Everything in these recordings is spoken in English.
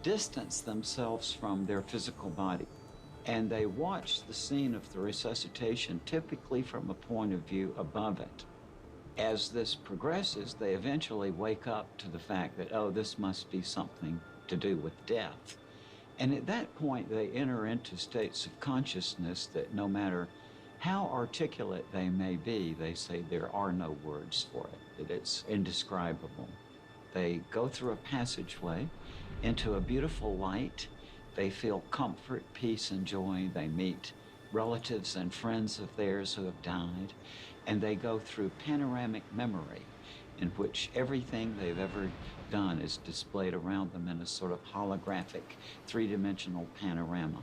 distance themselves from their physical body. And they watch the scene of the resuscitation typically from a point of view above it. As this progresses, they eventually wake up to the fact that, oh, this must be something to do with death. And at that point, they enter into states of consciousness that no matter how articulate they may be, they say there are no words for it, that it's indescribable. They go through a passageway into a beautiful light. They feel comfort, peace, and joy. They meet relatives and friends of theirs who have died, and they go through panoramic memory, in which everything they've ever done is displayed around them in a sort of holographic, three-dimensional panorama.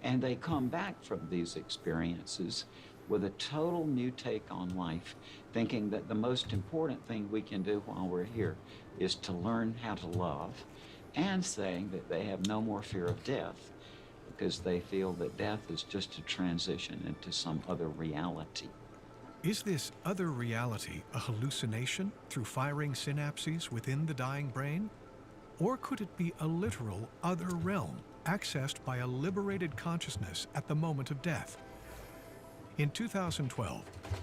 And they come back from these experiences with a total new take on life, thinking that the most important thing we can do while we're here is to learn how to love, and saying that they have no more fear of death because they feel that death is just a transition into some other reality. Is this other reality a hallucination through firing synapses within the dying brain? Or could it be a literal other realm accessed by a liberated consciousness at the moment of death? In 2012,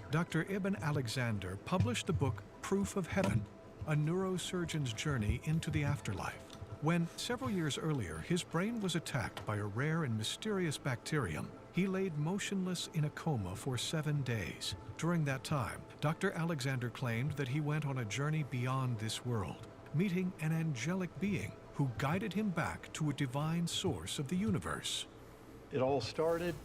Dr. Ibn Alexander published the book Proof of Heaven, a neurosurgeon's journey into the afterlife. When, several years earlier, his brain was attacked by a rare and mysterious bacterium, he laid motionless in a coma for 7 days. During that time, Dr. Alexander claimed that he went on a journey beyond this world, meeting an angelic being who guided him back to a divine source of the universe. It all started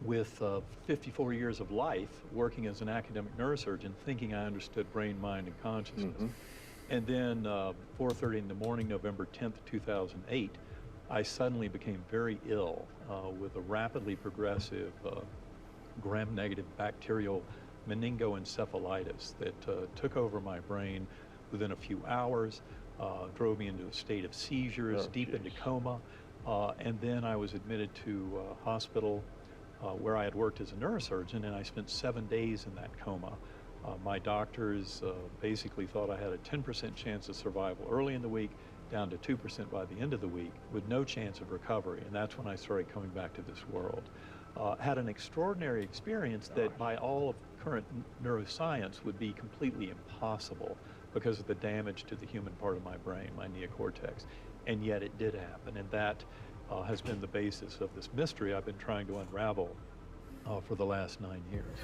with 54 years of life working as an academic neurosurgeon, thinking I understood brain, mind, and consciousness. Mm-hmm. And then 4:30 in the morning, November 10th, 2008, I suddenly became very ill with a rapidly progressive gram-negative bacterial meningoencephalitis that took over my brain within a few hours, drove me into a state of seizures, deep into coma, and then I was admitted to a hospital where I had worked as a neurosurgeon, and I spent 7 days in that coma. My doctors basically thought I had a 10% chance of survival early in the week, down to 2% by the end of the week, with no chance of recovery, and that's when I started coming back to this world. Had an extraordinary experience that by all of current neuroscience would be completely impossible because of the damage to the human part of my brain, my neocortex, and yet it did happen, and that has been the basis of this mystery I've been trying to unravel for the last 9 years.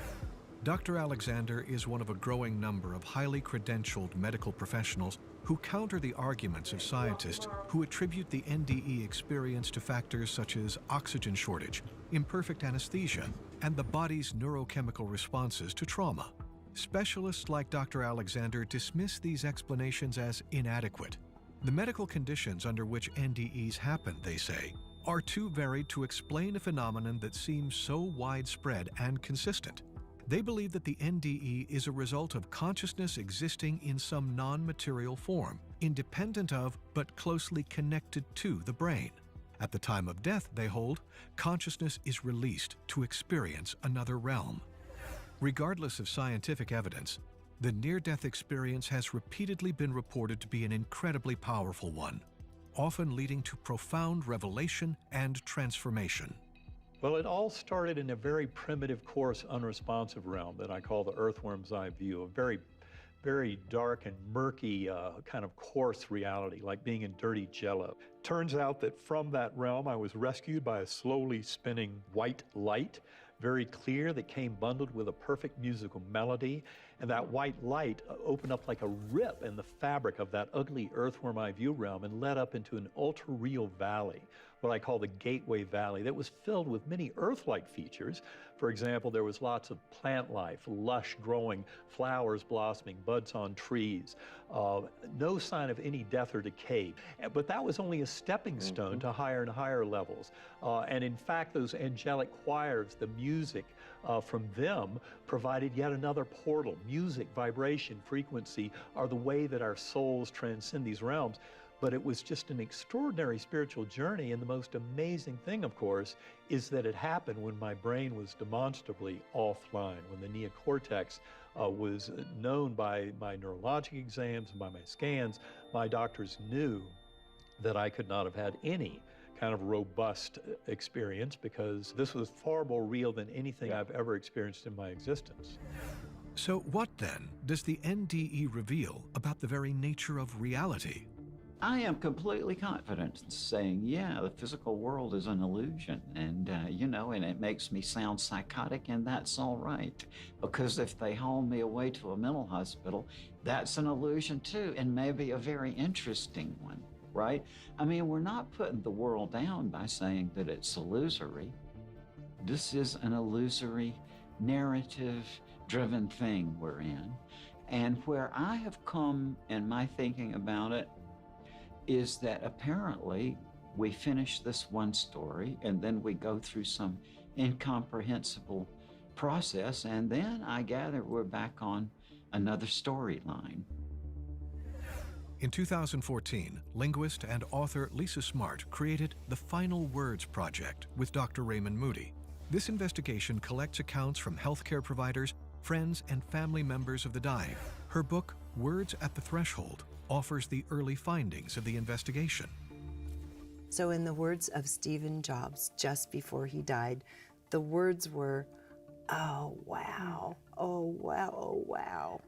Dr. Alexander is one of a growing number of highly credentialed medical professionals who counter the arguments of scientists who attribute the NDE experience to factors such as oxygen shortage, imperfect anesthesia, and the body's neurochemical responses to trauma. Specialists like Dr. Alexander dismiss these explanations as inadequate. The medical conditions under which NDEs happen, they say, are too varied to explain a phenomenon that seems so widespread and consistent. They believe that the NDE is a result of consciousness existing in some non-material form, independent of but closely connected to the brain. At the time of death, they hold, consciousness is released to experience another realm. Regardless of scientific evidence, the near-death experience has repeatedly been reported to be an incredibly powerful one, often leading to profound revelation and transformation. Well, it all started in a very primitive, coarse, unresponsive realm that I call the earthworm's eye view, a very, very dark and murky kind of coarse reality, like being in dirty jello. Turns out that from that realm, I was rescued by a slowly spinning white light, very clear, that came bundled with a perfect musical melody. And that white light opened up like a rip in the fabric of that ugly earthworm eye view realm and led up into an ultra-real valley, what I call the Gateway Valley, that was filled with many Earth-like features. For example, there was lots of plant life, lush growing, flowers blossoming, buds on trees, no sign of any death or decay. But that was only a stepping stone to higher and higher levels. And in fact, those angelic choirs, the music from them provided yet another portal. Music, vibration, frequency are the way that our souls transcend these realms. But it was just an extraordinary spiritual journey, and the most amazing thing, of course, is that it happened when my brain was demonstrably offline, when the neocortex was known by my neurologic exams and by my scans. My doctors knew that I could not have had any kind of robust experience, because this was far more real than anything I've ever experienced in my existence. So what then does the NDE reveal about the very nature of reality? I am completely confident in saying, yeah, the physical world is an illusion. And, and it makes me sound psychotic, and that's all right. Because if they haul me away to a mental hospital, that's an illusion too, and maybe a very interesting one, right? I mean, we're not putting the world down by saying that it's illusory. This is an illusory, narrative-driven thing we're in. And where I have come in my thinking about it is that apparently we finish this one story and then we go through some incomprehensible process, and then I gather we're back on another storyline. In 2014, linguist and author Lisa Smart created the Final Words Project with Dr. Raymond Moody. This investigation collects accounts from healthcare providers, friends, and family members of the dying. Her book, Words at the Threshold, offers the early findings of the investigation. So in the words of Stephen Jobs, just before he died, the words were, "Oh, wow, oh, wow, oh, wow."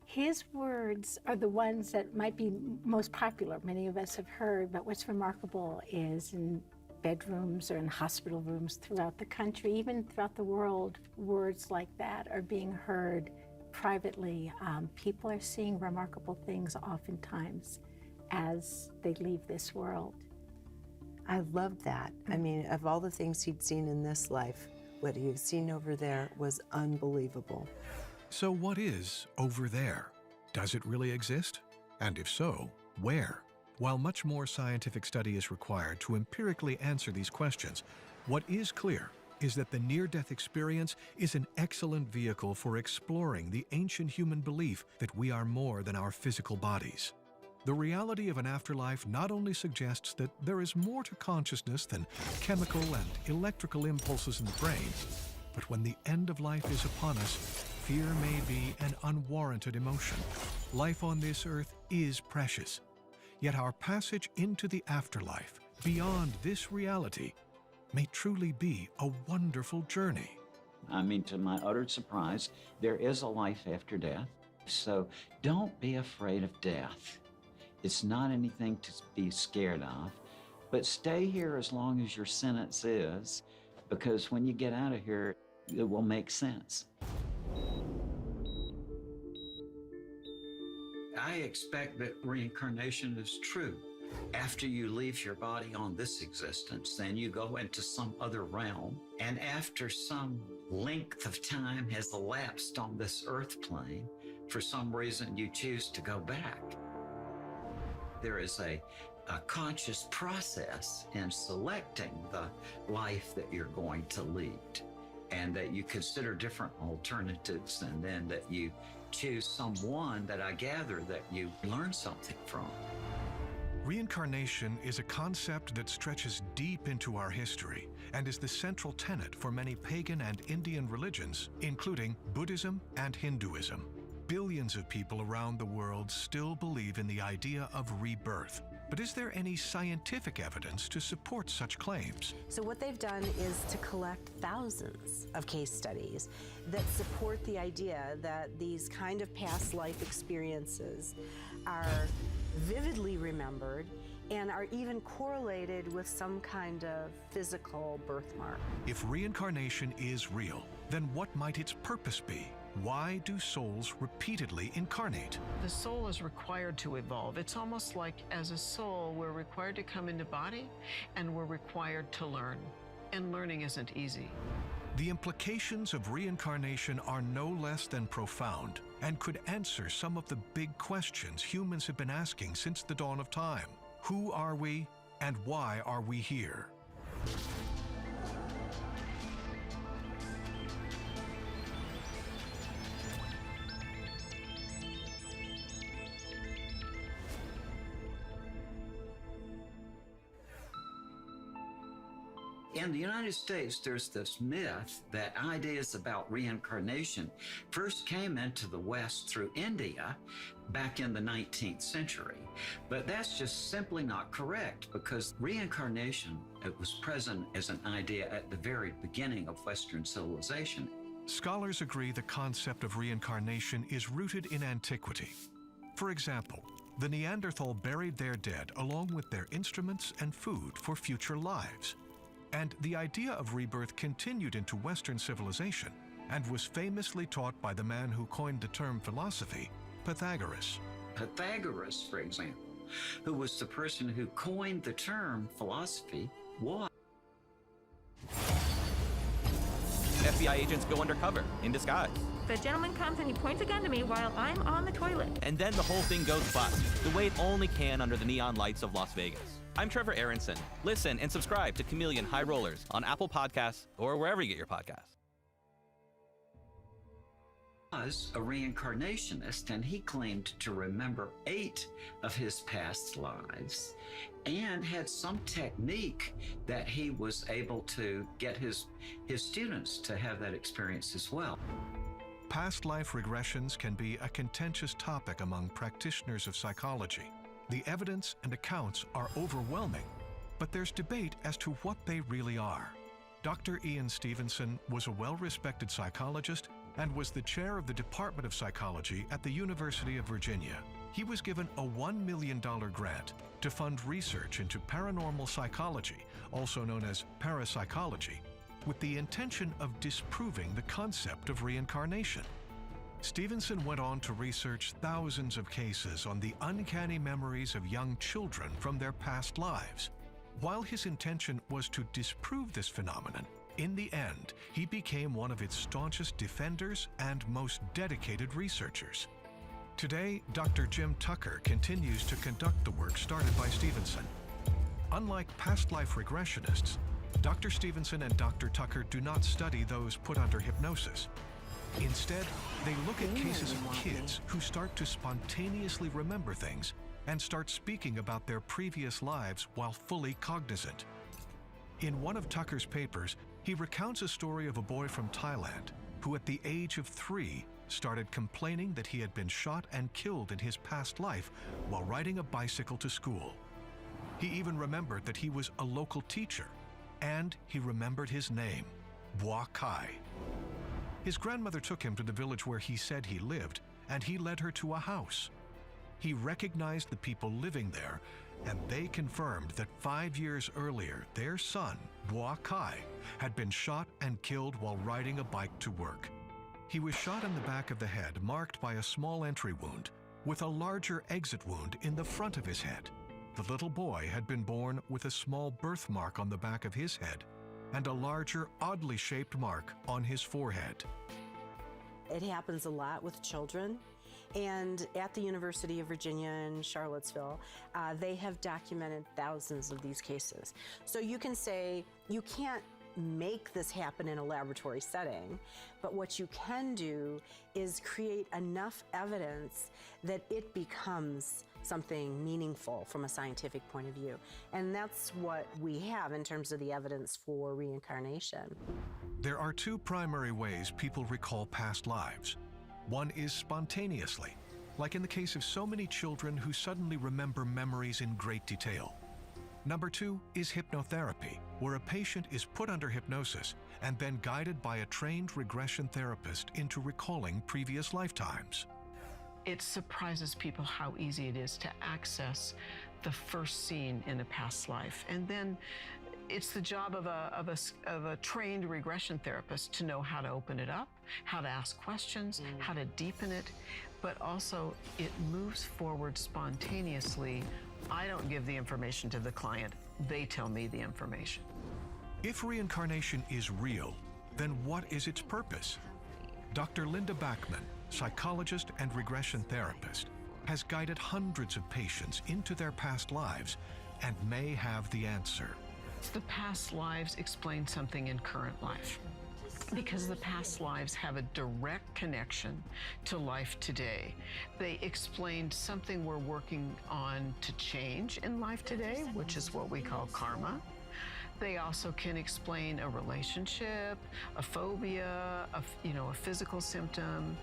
His words are the ones that might be most popular. Many of us have heard, but what's remarkable is in bedrooms or in hospital rooms throughout the country, even throughout the world, words like that are being heard privately. People are seeing remarkable things oftentimes as they leave this world. I love that. I mean, of all the things he'd seen in this life, what he had seen over there was unbelievable. So what is over there? Does it really exist? And if so, where? While much more scientific study is required to empirically answer these questions, what is clear is that the near-death experience is an excellent vehicle for exploring the ancient human belief that we are more than our physical bodies. The reality of an afterlife not only suggests that there is more to consciousness than chemical and electrical impulses in the brain, but when the end of life is upon us, fear may be an unwarranted emotion. Life on this earth is precious, yet our passage into the afterlife, beyond this reality, may truly be a wonderful journey. I mean, to my utter surprise, there is a life after death. So don't be afraid of death. It's not anything to be scared of, but stay here as long as your sentence is, because when you get out of here, it will make sense. I expect that reincarnation is true. After you leave your body on this existence, then you go into some other realm, and after some length of time has elapsed on this earth plane, for some reason you choose to go back. There is a conscious process in selecting the life that you're going to lead, and that you consider different alternatives, and then that you choose someone that I gather that you learn something from. Reincarnation is a concept that stretches deep into our history and is the central tenet for many pagan and Indian religions, including Buddhism and Hinduism. Billions of people around the world still believe in the idea of rebirth. But is there any scientific evidence to support such claims? So what they've done is to collect thousands of case studies that support the idea that these kind of past life experiences are vividly remembered and are even correlated with some kind of physical birthmark. If reincarnation is real, then what might its purpose be? Why do souls repeatedly incarnate? The soul is required to evolve. It's almost like as a soul, we're required to come into body and we're required to learn. And learning isn't easy. The implications of reincarnation are no less than profound and could answer some of the big questions humans have been asking since the dawn of time. Who are we, and why are we here? In the United States, there's this myth that ideas about reincarnation first came into the West through India back in the 19th century. But that's just simply not correct, because reincarnation, it was present as an idea at the very beginning of Western civilization. Scholars agree the concept of reincarnation is rooted in antiquity. For example, the Neanderthal buried their dead along with their instruments and food for future lives. And the idea of rebirth continued into Western civilization and was famously taught by the man who coined the term philosophy, Pythagoras. Pythagoras, for example, who was the person who coined the term philosophy, was. FBI agents go undercover, in disguise. The gentleman comes and he points a gun to me while I'm on the toilet. And then the whole thing goes bust, the way it only can under the neon lights of Las Vegas. I'm Trevor Aronson. Listen and subscribe to Chameleon High Rollers on Apple Podcasts or wherever you get your podcasts. Was a reincarnationist, and he claimed to remember 8 of his past lives and had some technique that he was able to get his students to have that experience as well. Past life regressions can be a contentious topic among practitioners of psychology. The evidence and accounts are overwhelming, but there's debate as to what they really are. Dr. Ian Stevenson was a well-respected psychologist and was the chair of the Department of Psychology at the University of Virginia. He was given a $1 million grant to fund research into paranormal psychology, also known as parapsychology, with the intention of disproving the concept of reincarnation. Stevenson went on to research thousands of cases on the uncanny memories of young children from their past lives. While his intention was to disprove this phenomenon, in the end, he became one of its staunchest defenders and most dedicated researchers. Today, Dr. Jim Tucker continues to conduct the work started by Stevenson. Unlike past life regressionists, Dr. Stevenson and Dr. Tucker do not study those put under hypnosis. Instead, they look at cases of kids who start to spontaneously remember things and start speaking about their previous lives while fully cognizant. In one of Tucker's papers, he recounts a story of a boy from Thailand who at the age of 3 started complaining that he had been shot and killed in his past life while riding a bicycle to school. He even remembered that he was a local teacher, and he remembered his name, Bua Kai. His grandmother took him to the village where he said he lived, and he led her to a house. He recognized the people living there, and they confirmed that 5 years earlier, their son, Bua Kai, had been shot and killed while riding a bike to work. He was shot in the back of the head, marked by a small entry wound, with a larger exit wound in the front of his head. The little boy had been born with a small birthmark on the back of his head and a larger, oddly shaped mark on his forehead. It happens a lot with children. And at the University of Virginia in Charlottesville, they have documented thousands of these cases. So you can say you can't make this happen in a laboratory setting, but what you can do is create enough evidence that it becomes something meaningful from a scientific point of view. And that's what we have in terms of the evidence for reincarnation. There are 2 primary ways people recall past lives. One is spontaneously, like in the case of so many children who suddenly remember memories in great detail. Number 2 is hypnotherapy, where a patient is put under hypnosis and then guided by a trained regression therapist into recalling previous lifetimes. It surprises people how easy it is to access the first scene in a past life. And then it's the job of a trained regression therapist to know how to open it up, how to ask questions, how to deepen it, but also it moves forward spontaneously. I don't give the information to the client, they tell me the information. If reincarnation is real, then what is its purpose? Dr. Linda Backman, psychologist and regression therapist, has guided hundreds of patients into their past lives and may have the answer. The past lives explain something in current life, because the past lives have a direct connection to life today. They explained something we're working on to change in life today, which is what we call karma. They also can explain a relationship, a phobia, a physical symptom.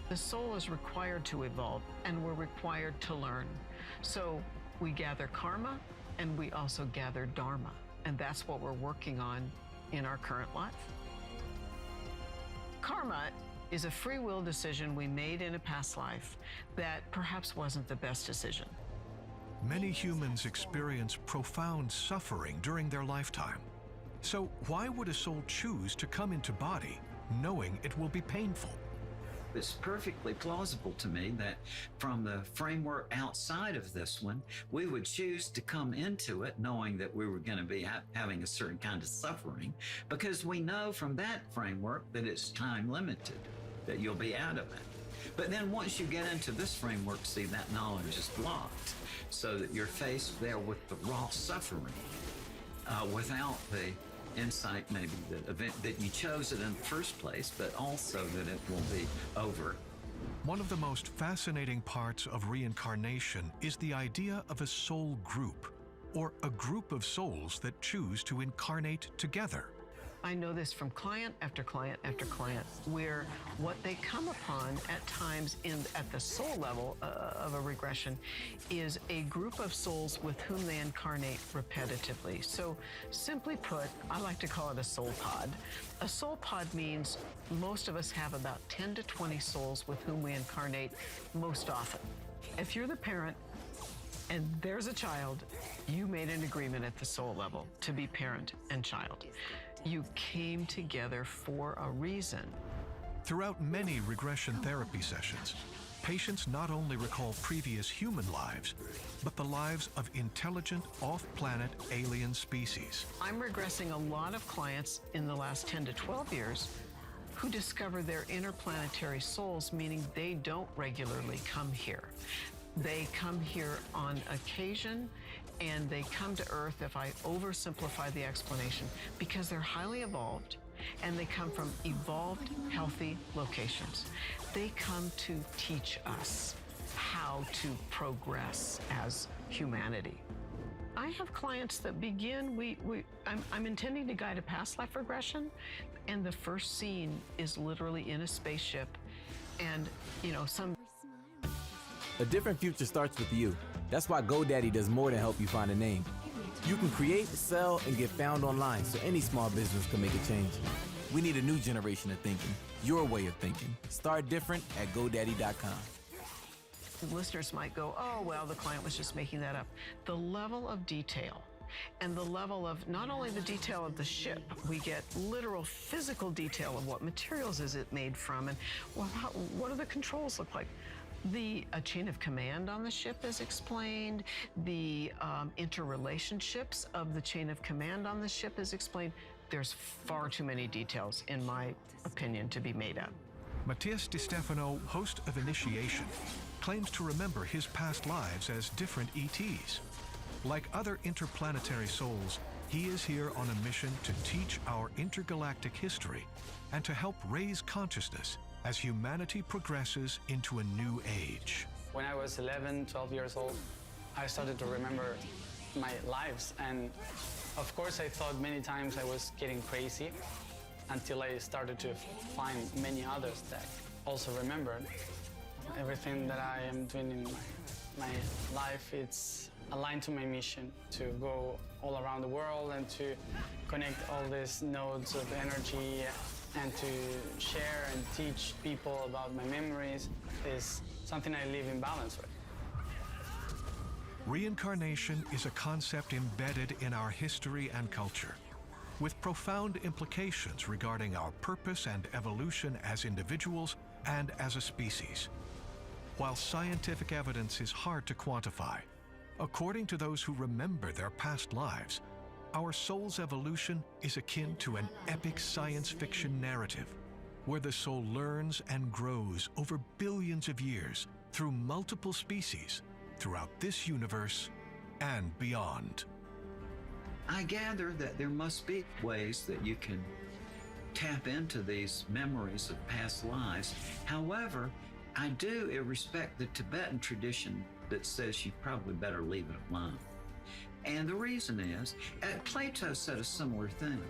The soul is required to evolve, and we're required to learn. So we gather karma, and we also gather dharma, and that's what we're working on in our current life. Karma is a free will decision we made in a past life that perhaps wasn't the best decision. Many humans experience profound suffering during their lifetime. So why would a soul choose to come into body knowing it will be painful? It's perfectly plausible to me that from the framework outside of this one, we would choose to come into it knowing that we were going to be having a certain kind of suffering, because we know from that framework that it's time limited, that you'll be out of it. But then once you get into this framework, see, that knowledge is blocked, so that you're faced there with the raw suffering without the insight, maybe that you chose it in the first place, but also that it will be over. One of the most fascinating parts of reincarnation is the idea of a soul group, or a group of souls that choose to incarnate together. I know this from client after client after client, where what they come upon at times at the soul level of a regression is a group of souls with whom they incarnate repetitively. So simply put, I like to call it a soul pod. A soul pod means most of us have about 10 to 20 souls with whom we incarnate most often. If you're the parent and there's a child, you made an agreement at the soul level to be parent and child. You came together for a reason. Throughout many regression therapy sessions, patients not only recall previous human lives, but the lives of intelligent off-planet alien species. I'm regressing a lot of clients in the last 10 to 12 years who discover their interplanetary souls, meaning they don't regularly come here. They come here on occasion, and they come to Earth, if I oversimplify the explanation, because they're highly evolved, and they come from evolved, healthy locations. They come to teach us how to progress as humanity. I have clients that begin, I'm intending to guide a past life regression, and the first scene is literally in a spaceship, and A different future starts with you. That's why GoDaddy does more than help you find a name. You can create, sell, and get found online so any small business can make a change. We need a new generation of thinking, your way of thinking. Start different at GoDaddy.com. Listeners might go, oh, well, the client was just making that up. The level of detail and the level of not only the detail of the ship, we get literal physical detail of what materials is it made from, and what do the controls look like. The chain of command on the ship is explained. The interrelationships of the chain of command on the ship is explained. There's far too many details, in my opinion, to be made up. Matthias Di Stefano, host of Initiation, claims to remember his past lives as different ETs. Like other interplanetary souls, he is here on a mission to teach our intergalactic history and to help raise consciousness as humanity progresses into a new age. When I was 11, 12 years old, I started to remember my lives, and of course I thought many times I was getting crazy until I started to find many others that also remembered. Everything that I am doing in my life, it's aligned to my mission to go all around the world and to connect all these nodes of energy and to share and teach people about my memories is something I live in balance with. Reincarnation is a concept embedded in our history and culture, with profound implications regarding our purpose and evolution as individuals and as a species. While scientific evidence is hard to quantify, according to those who remember their past lives, our soul's evolution is akin to an epic science fiction narrative, where the soul learns and grows over billions of years through multiple species throughout this universe and beyond. I gather that there must be ways that you can tap into these memories of past lives. However, I do respect the Tibetan tradition that says you probably better leave it alone. And the reason is, Plato said a similar thing.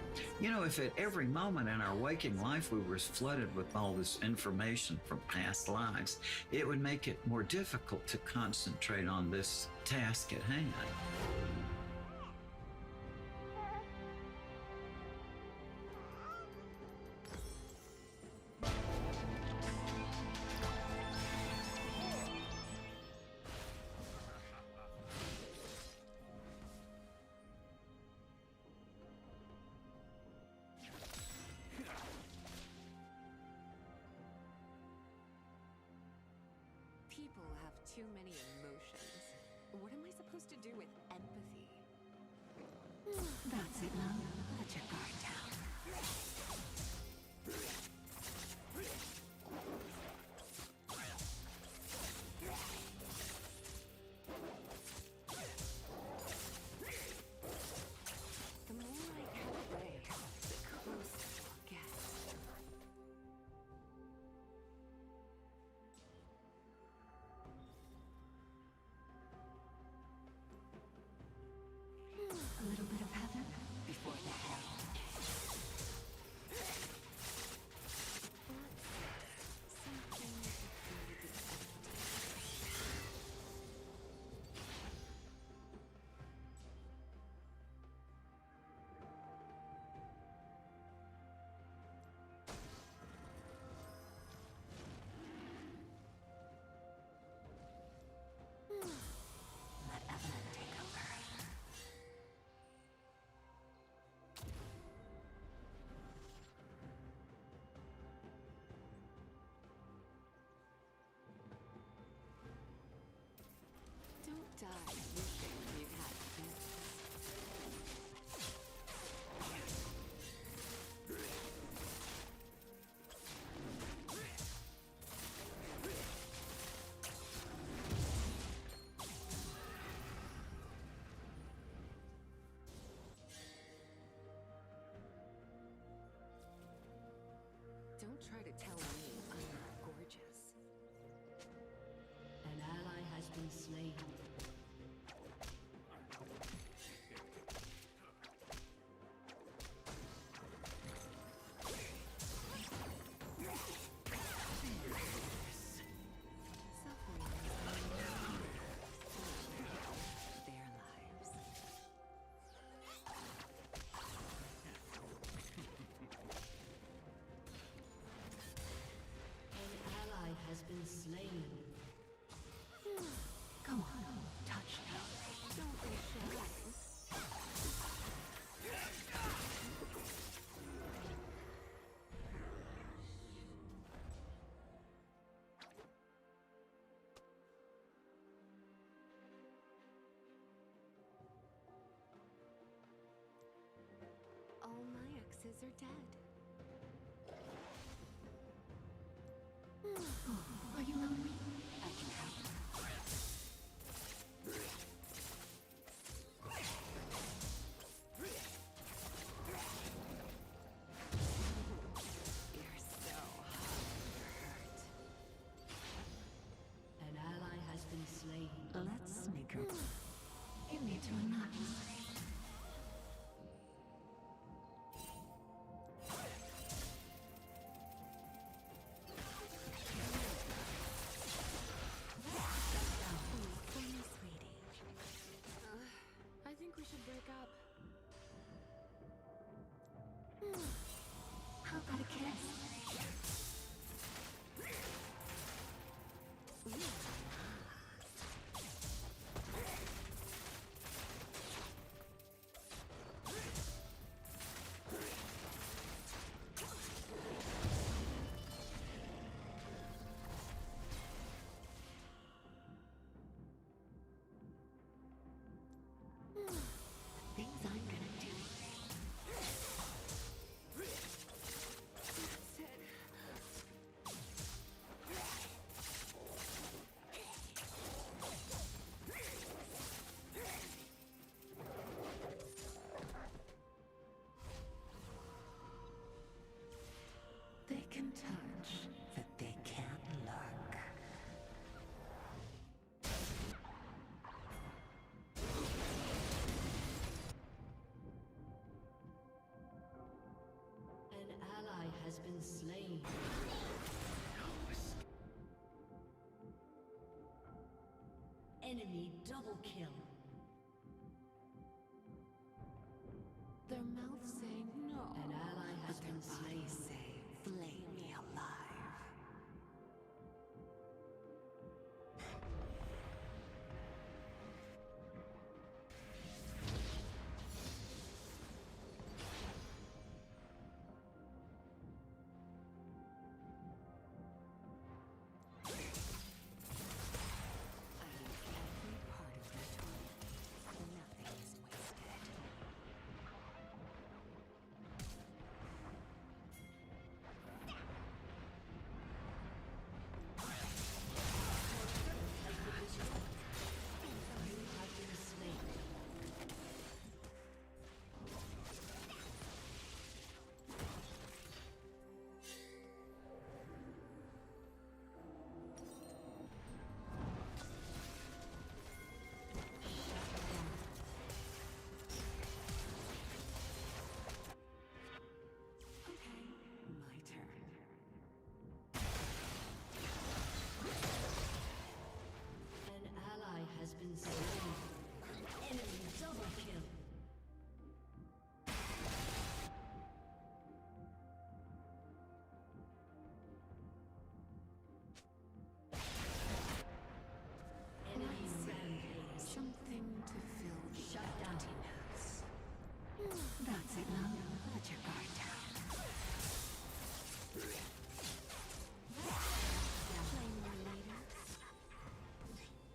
You know, if at every moment in our waking life we were flooded with all this information from past lives, it would make it more difficult to concentrate on this task at hand. People have too many emotions. What am I supposed to do with empathy? That's it, love. Let your guard down. The more I get away, the closer I'll get. A little bit of heaven before the hell. Let Evelyn take over. Don't die wishing you had this. Don't try to tell me I'm not gorgeous. An ally has been slain. Suffering is their lives. An ally has been slain. Come on, touch them. Don't be shy. All my exes are dead. Are you lonely? I can help. You're so hot to hurt. An ally has been slain. Let's make her. You need to unlock. Enemy double kill. Their mouths say no, An ally has but their been slain. bodies say, flay me alive. I use every part of their tool. Nothing is wasted. You have been slain. Okay, my turn. An ally has been slain. Enemy double kill. Enemy rampage. Something to fill the Shut down. emptiness. That's it, love. Let your guard down. Play more later.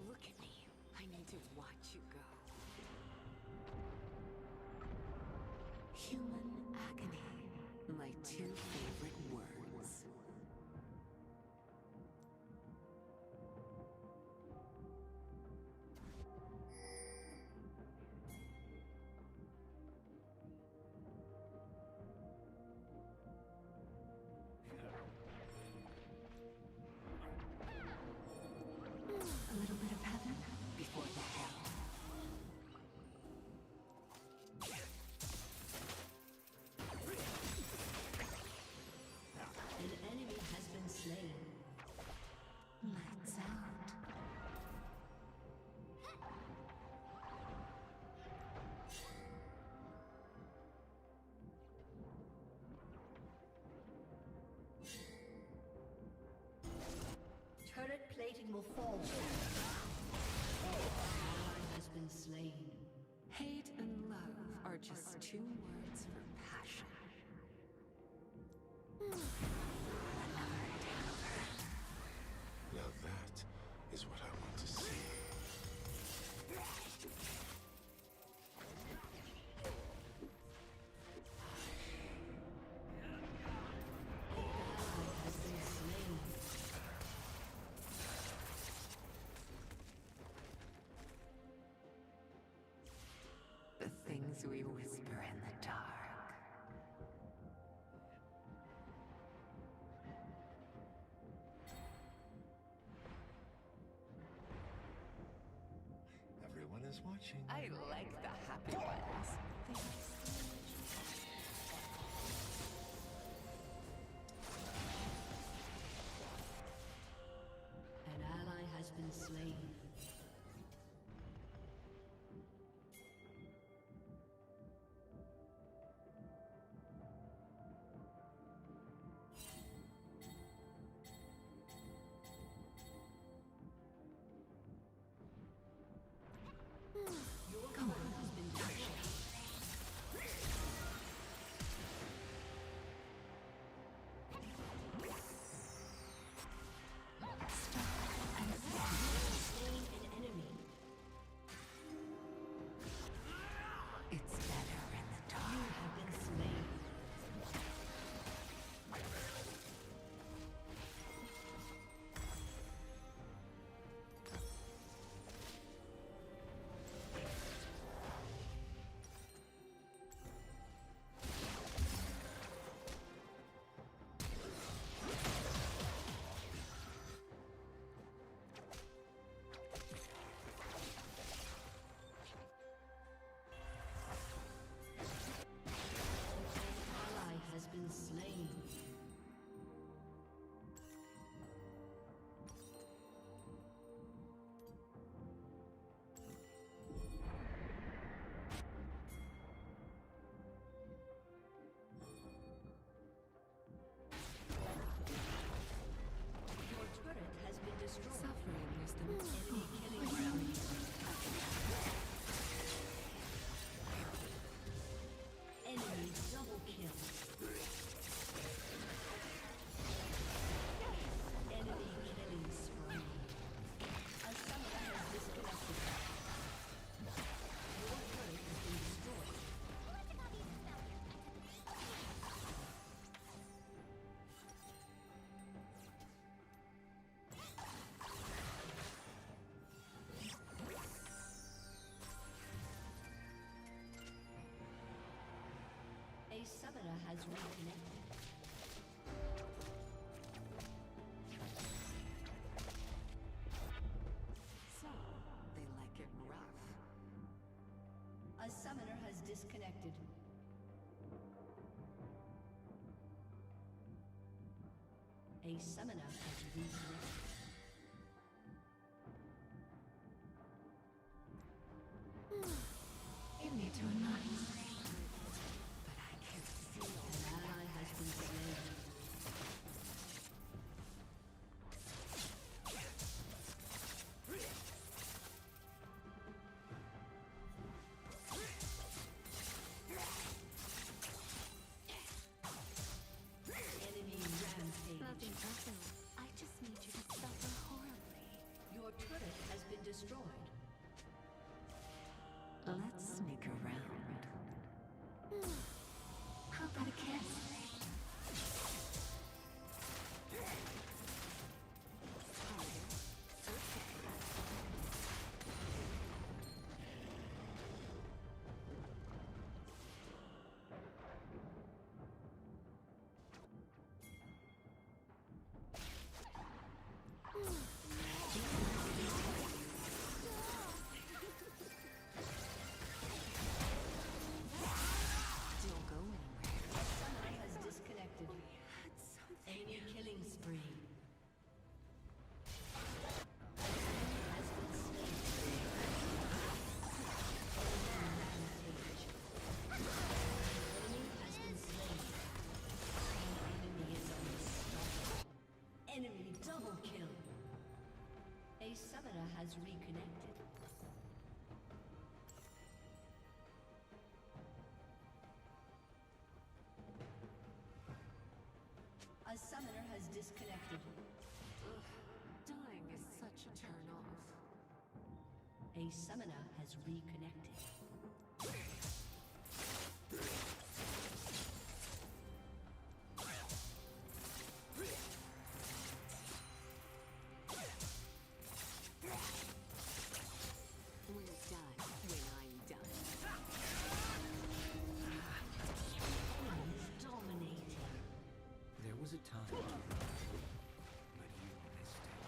Look at me. I need to watch you go. Human agony. My two favorite words. A little bit of heaven before the hell. An enemy has been slain. Lights out. Turret plating will fall. Ally has been slain. Hate and love are just two words for passion. Now that is what I want to see. Ally has been slain. The things we whisper in the dark. Everyone is watching. I like the happy ones. They make so An ally has been slain. Your command has been destroyed. A summoner has reconnected. So, they like it rough. A summoner has disconnected. A summoner has reconnected. Give me to a night. But I can feel An ally has been slain. Enemy rampage. nothing personal. I just need you to suffer horribly. Your turret has been destroyed. Let's sneak around. How about a kiss? Still going. Someone has disconnected. Enemy killing spree. Has been slain. Rampage. Enemy has been slain. Enemy is unstoppable. Enemy double kill. A summoner has reconnected. A summoner has disconnected. Dying is such a turn off. A summoner has reconnected. We're done when I'm done. Enemies dominating. There was a time, but you missed it.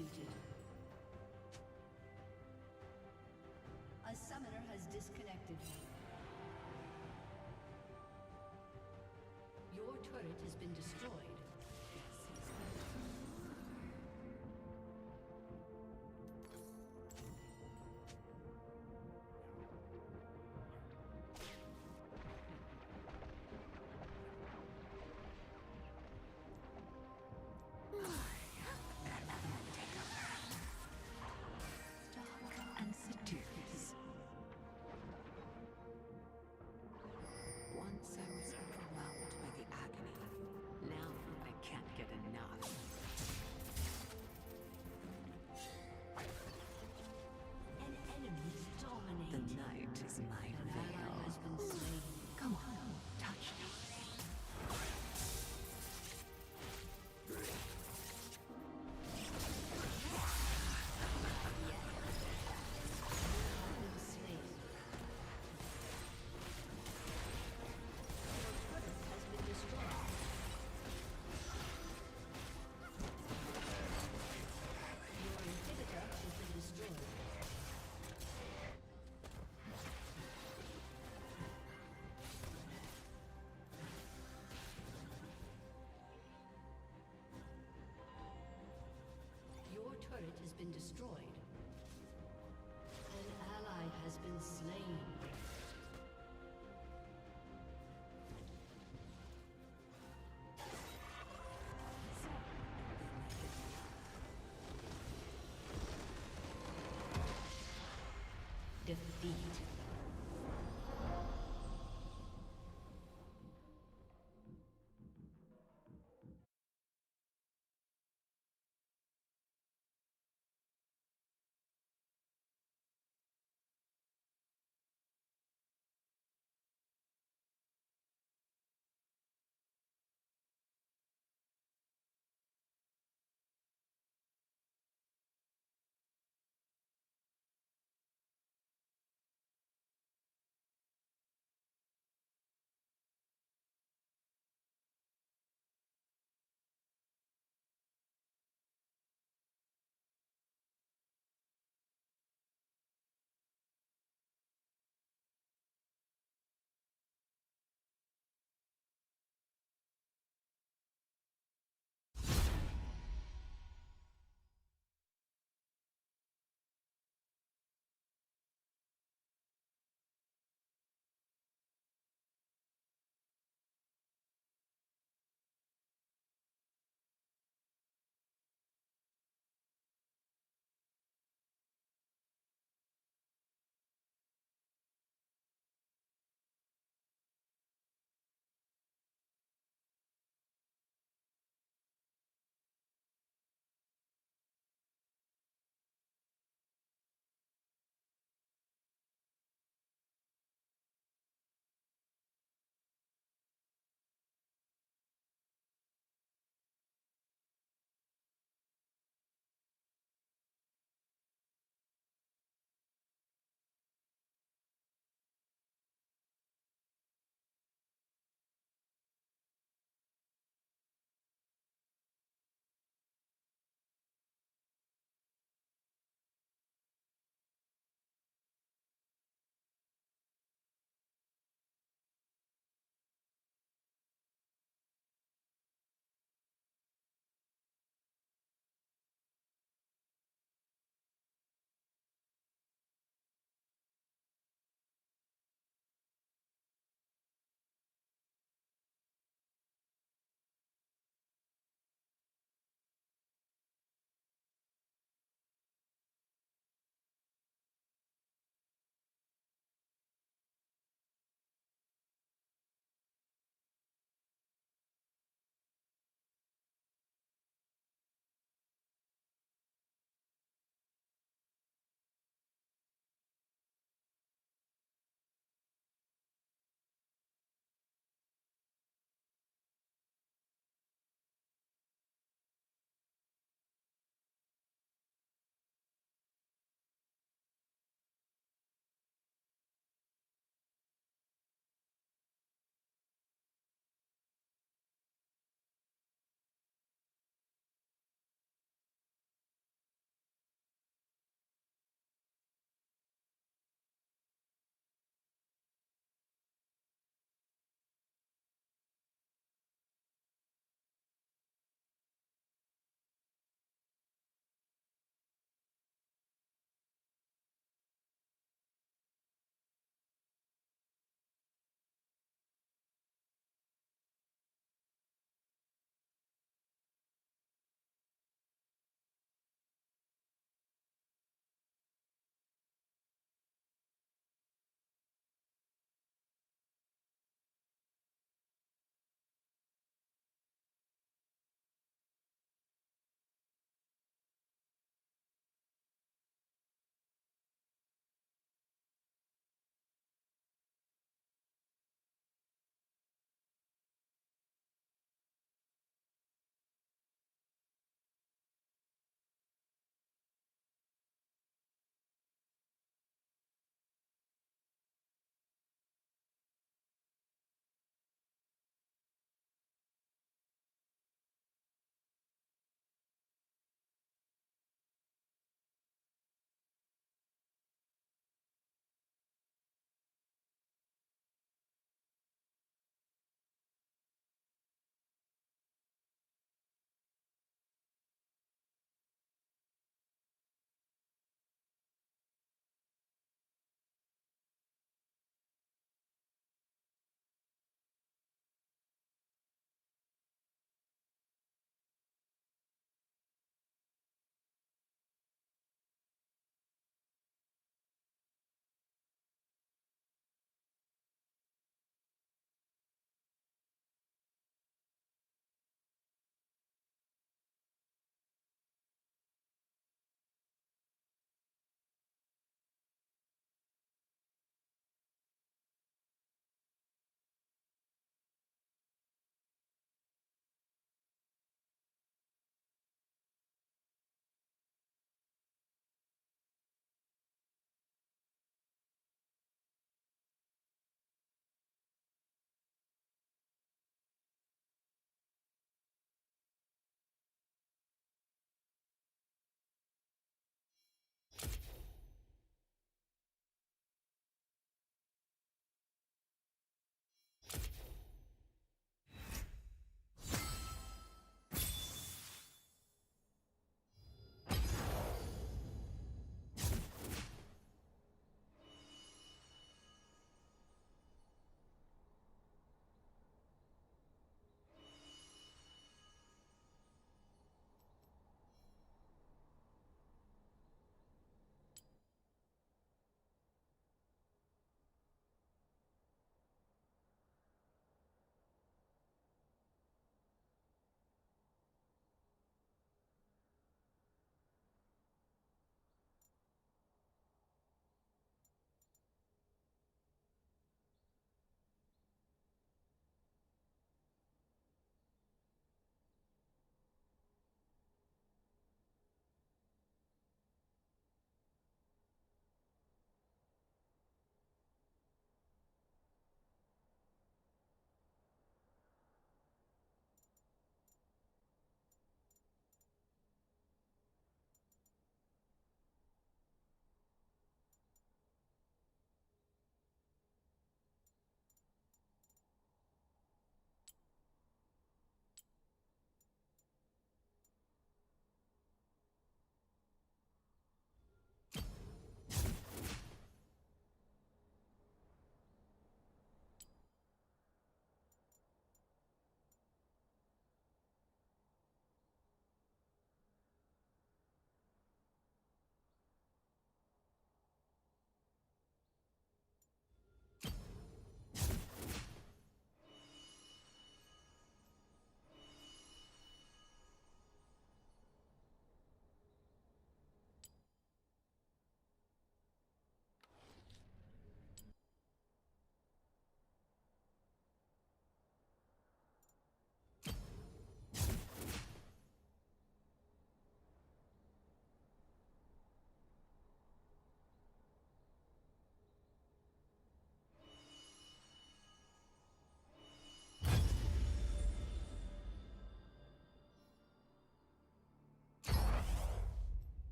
executed. A summoner has disconnected. Your turret has been destroyed. And seduce. Once I was overwhelmed by the agony. Now I can't get enough. An enemy is dominating. The night is my An ally has veil. been slain. Come on, touch me. Your turret has been destroyed. An ally has been slain. Defeat.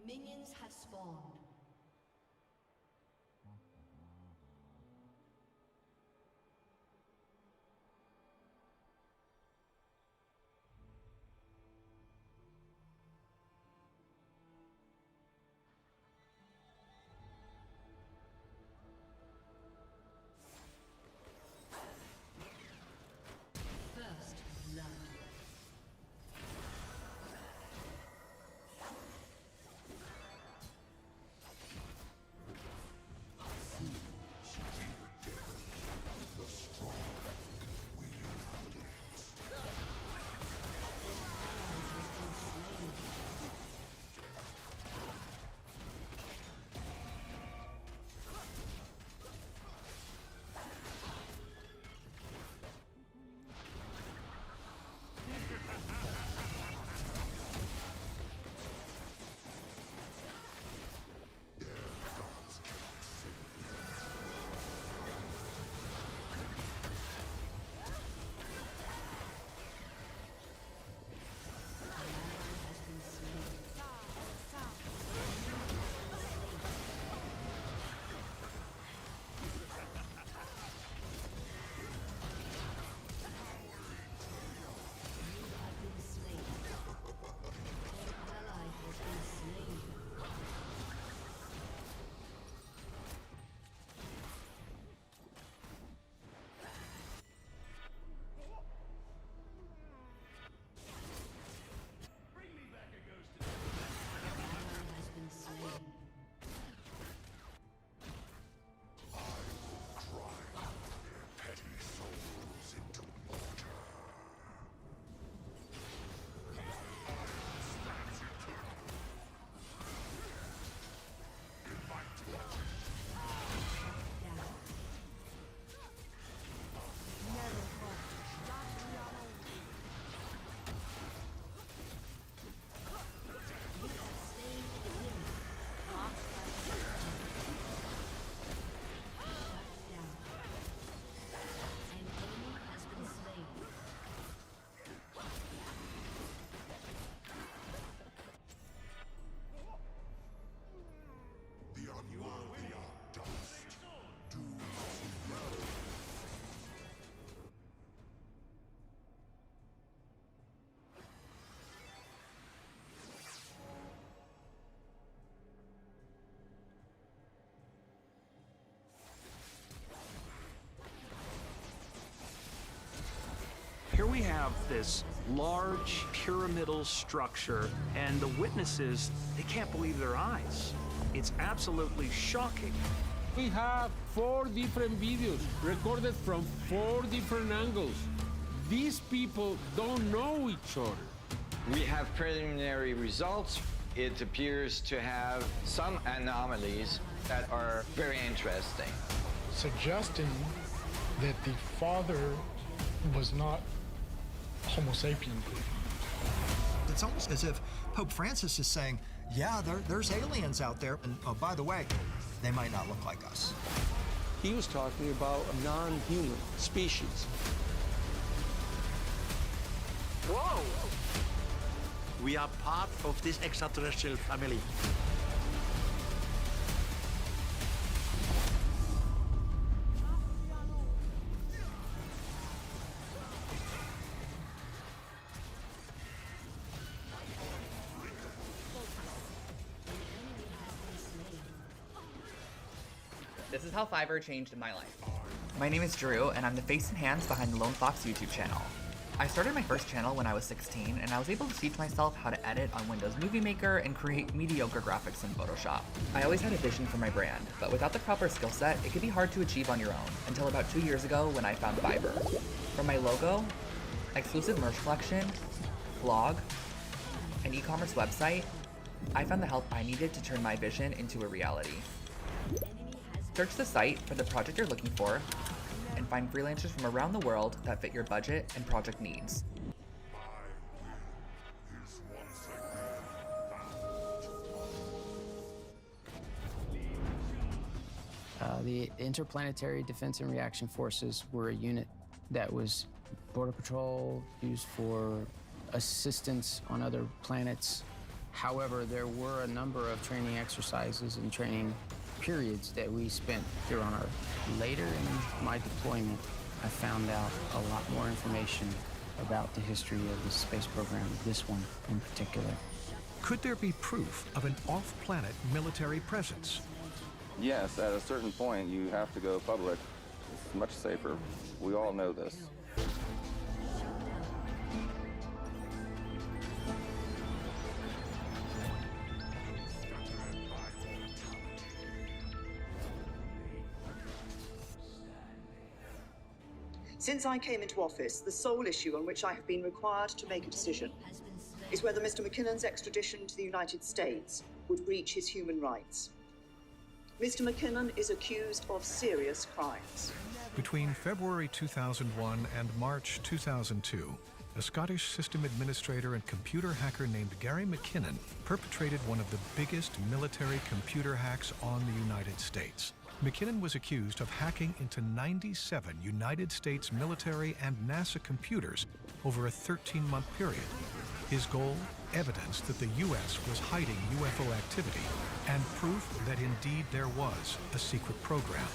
Minions have spawned. First blood. Here we have this large pyramidal structure, and the witnesses, they can't believe their eyes. It's absolutely shocking. We have 4 different videos recorded from 4 different angles. These people don't know each other. We have preliminary results. It appears to have some anomalies that are very interesting. Suggesting that the father was not Homo sapien. It's almost as if Pope Francis is saying, yeah, there's aliens out there, and oh, by the way, they might not look like us. He was talking about a non-human species. Whoa! We are part of this extraterrestrial family. This is how Fiverr changed in my life. My name is Drew, and I'm the face and hands behind the Lone Fox YouTube channel. I started my first channel when I was 16, and I was able to teach myself how to edit on Windows Movie Maker and create mediocre graphics in Photoshop. I always had a vision for my brand, but without the proper skill set, it could be hard to achieve on your own, until about 2 years ago when I found Fiverr. From my logo, exclusive merch collection, blog, an e-commerce website, I found the help I needed to turn my vision into a reality. Search the site for the project you're looking for, and find freelancers from around the world that fit your budget and project needs. The Interplanetary Defense and Reaction Forces were a unit that was Border Patrol, used for assistance on other planets, However, there were a number of training exercises and training periods that we spent here on Earth. Later in my deployment, I found out a lot more information about the history of the space program, this one in particular. Could there be proof of an off-planet military presence? Yes, at a certain point, you have to go public. It's much safer. We all know this. Since I came into office, the sole issue on which I have been required to make a decision is whether Mr. McKinnon's extradition to the United States would breach his human rights. Mr. McKinnon is accused of serious crimes. Between February 2001 and March 2002, a Scottish system administrator and computer hacker named Gary McKinnon perpetrated one of the biggest military computer hacks on the United States. McKinnon was accused of hacking into 97 United States military and NASA computers over a 13-month period. His goal? Evidence that the U.S. was hiding UFO activity and proof that indeed there was a secret program.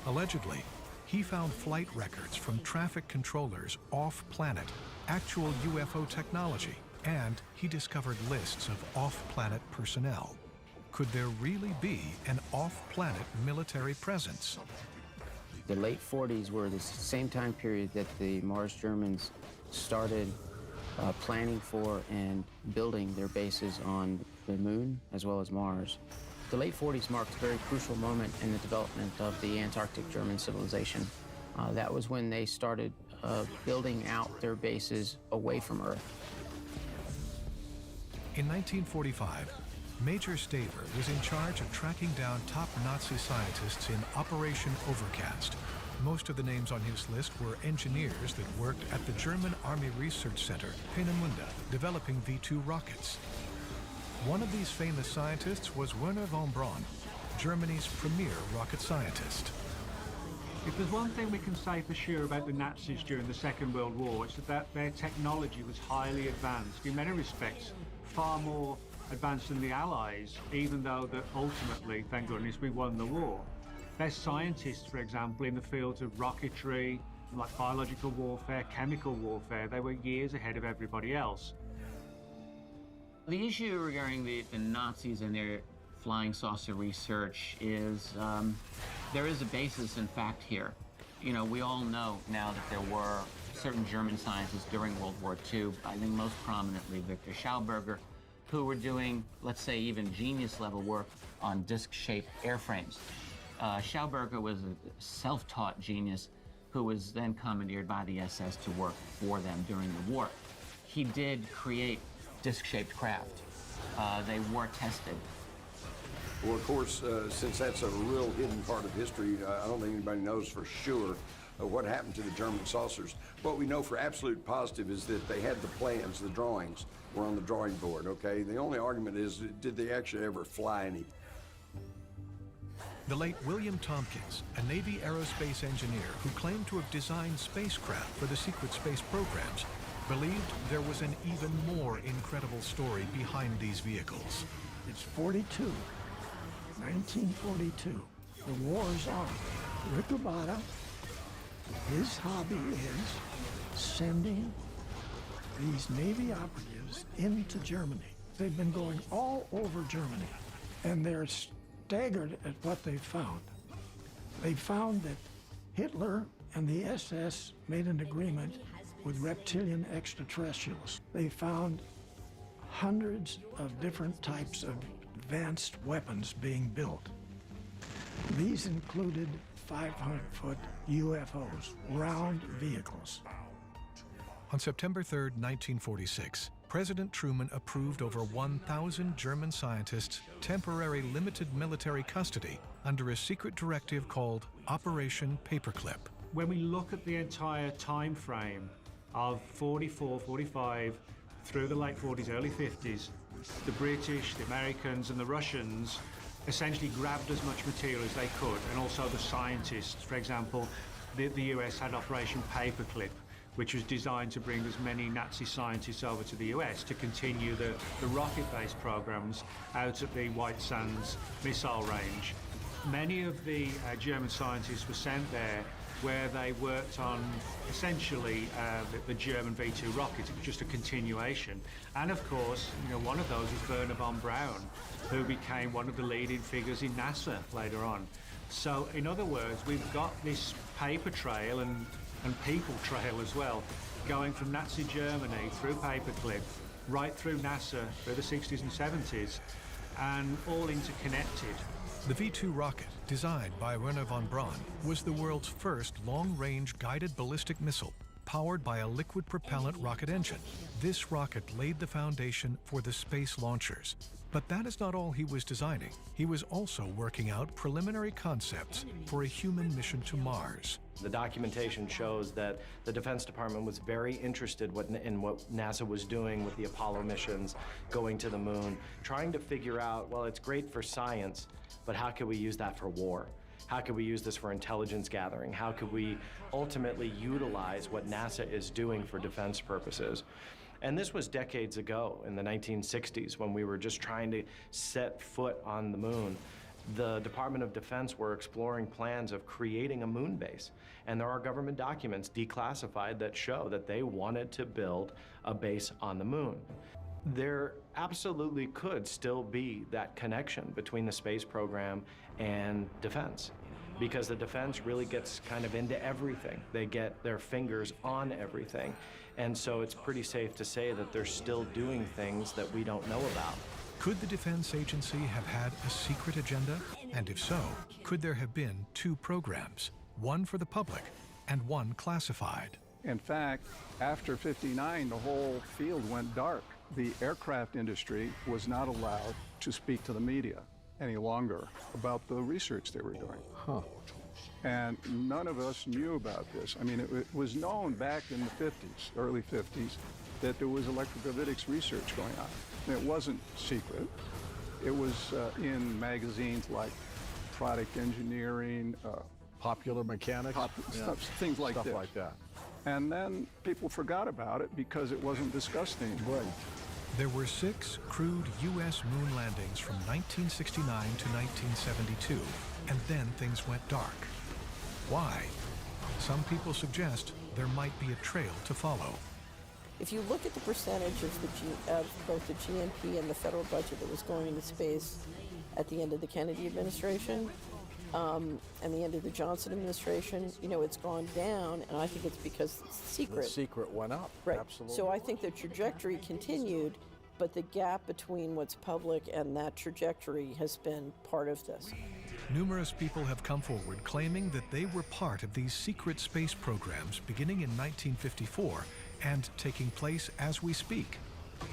Allegedly, he found flight records from traffic controllers off-planet, actual UFO technology, and he discovered lists of off-planet personnel. Could there really be an off-planet military presence? The late 40s were the same time period that the Mars Germans started planning for and building their bases on the Moon as well as Mars. The late 40s marked a very crucial moment in the development of the Antarctic German civilization. That was when they started building out their bases away from Earth. In 1945, Major Staver was in charge of tracking down top Nazi scientists in Operation Overcast. Most of the names on his list were engineers that worked at the German Army Research Center, Peenemünde, developing V-2 rockets. One of these famous scientists was Wernher von Braun, Germany's premier rocket scientist. If there's one thing we can say for sure about the Nazis during the Second World War, it's that their technology was highly advanced, in many respects far more advanced than the Allies, even though that ultimately, thank goodness, we won the war. Their scientists, for example, in the fields of rocketry, like biological warfare, chemical warfare, they were years ahead of everybody else. The issue regarding the Nazis and their flying saucer research is there is a basis in fact here. You know, we all know now that there were certain German scientists during World War II, I think most prominently Victor Schauberger, who were doing, let's say, even genius-level work on disc-shaped airframes. Schauberger was a self-taught genius who was then commandeered by the SS to work for them during the war. He did create disc-shaped craft. They were tested. Well, of course, since that's a real hidden part of history, I don't think anybody knows for sure what happened to the German saucers. What we know for absolute positive is that they had the plans, the drawings were on the drawing board, okay? The only argument is, did they actually ever fly any? The late William Tompkins, a Navy aerospace engineer who claimed to have designed spacecraft for the secret space programs, believed there was an even more incredible story behind these vehicles. It's 42, 1942. The war's on. Rick Obata, his hobby is sending these Navy operatives into Germany. They've been going all over Germany, and they're staggered at what they found. They found that Hitler and the SS made an agreement with reptilian extraterrestrials. They found hundreds of different types of advanced weapons being built. These included 500-foot UFOs, round vehicles. On September 3, 1946, President Truman approved over 1,000 German scientists' temporary limited military custody under a secret directive called Operation Paperclip. When we look at the entire time frame of 44, 45, through the late 40s, early 50s, the British, the Americans, and the Russians essentially grabbed as much material as they could, and also the scientists. For example, the US had Operation Paperclip, which was designed to bring as many Nazi scientists over to the US to continue the rocket-based programs out at the White Sands missile range. Many of the German scientists were sent there where they worked on essentially the German V2 rocket. It was just a continuation. And of course, one of those was Wernher von Braun, who became one of the leading figures in NASA later on. So in other words, we've got this paper trail and people trail as well, going from Nazi Germany through paperclip, right through NASA, through the 60s and 70s, and all interconnected. The V2 rocket, designed by Wernher von Braun, was the world's first long-range guided ballistic missile powered by a liquid propellant rocket engine. This rocket laid the foundation for the space launchers. But that is not all he was designing. He was also working out preliminary concepts for a human mission to Mars. The documentation shows that the Defense Department was very interested in what NASA was doing with the Apollo missions, going to the moon, trying to figure out, well, it's great for science, but how could we use that for war? How could we use this for intelligence gathering? How could we ultimately utilize what NASA is doing for defense purposes? And this was decades ago, in the 1960s, when we were just trying to set foot on the moon. The Department of Defense were exploring plans of creating a moon base. And there are government documents declassified that show that they wanted to build a base on the moon. There absolutely could still be that connection between the space program and defense, because the defense really gets kind of into everything. They get their fingers on everything. And so it's pretty safe to say that they're still doing things that we don't know about. Could the Defense Agency have had a secret agenda? And if so, could there have been two programs, one for the public and one classified? In fact, after '59, the whole field went dark. The aircraft industry was not allowed to speak to the media any longer about the research they were doing. And none of us knew about this. I mean, it was known back in the 50s, early 50s, that there was electrogravitics research going on. And it wasn't secret. It was in magazines like Product Engineering, Popular Mechanics, things like stuff this. like that. And then people forgot about it because it wasn't discussed anymore. Right. There were 6 crewed U.S. moon landings from 1969 to 1972, and then things went dark. Why? Some people suggest there might be a trail to follow. If you look at the percentage of both the GNP and the federal budget that was going into space at the end of the Kennedy administration and the end of the Johnson administration, it's gone down, and I think it's because it's secret. The secret went up. Right. Absolutely. So I think the trajectory continued, but the gap between what's public and that trajectory has been part of this. Numerous people have come forward claiming that they were part of these secret space programs beginning in 1954 and taking place as we speak.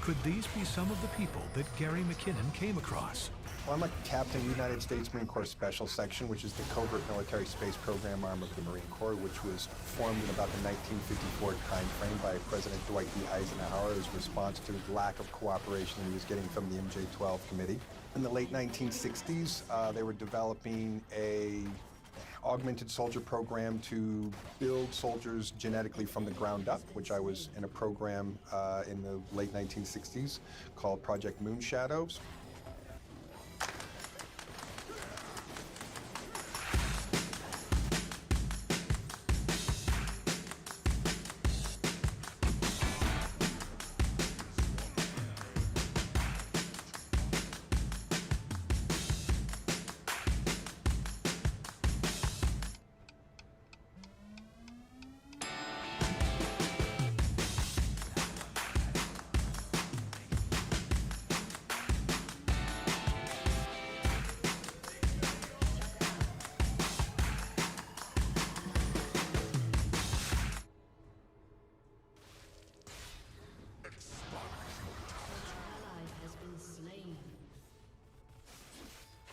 Could these be some of the people that Gary McKinnon came across? Well, I'm a captain of the United States Marine Corps Special Section, which is the covert military space program arm of the Marine Corps, which was formed in about the 1954 timeframe by President Dwight D. Eisenhower as a response to the lack of cooperation he was getting from the MJ-12 committee. In the late 1960s, they were developing a augmented soldier program to build soldiers genetically from the ground up, which I was in a program in the late 1960s called Project Moonshadows.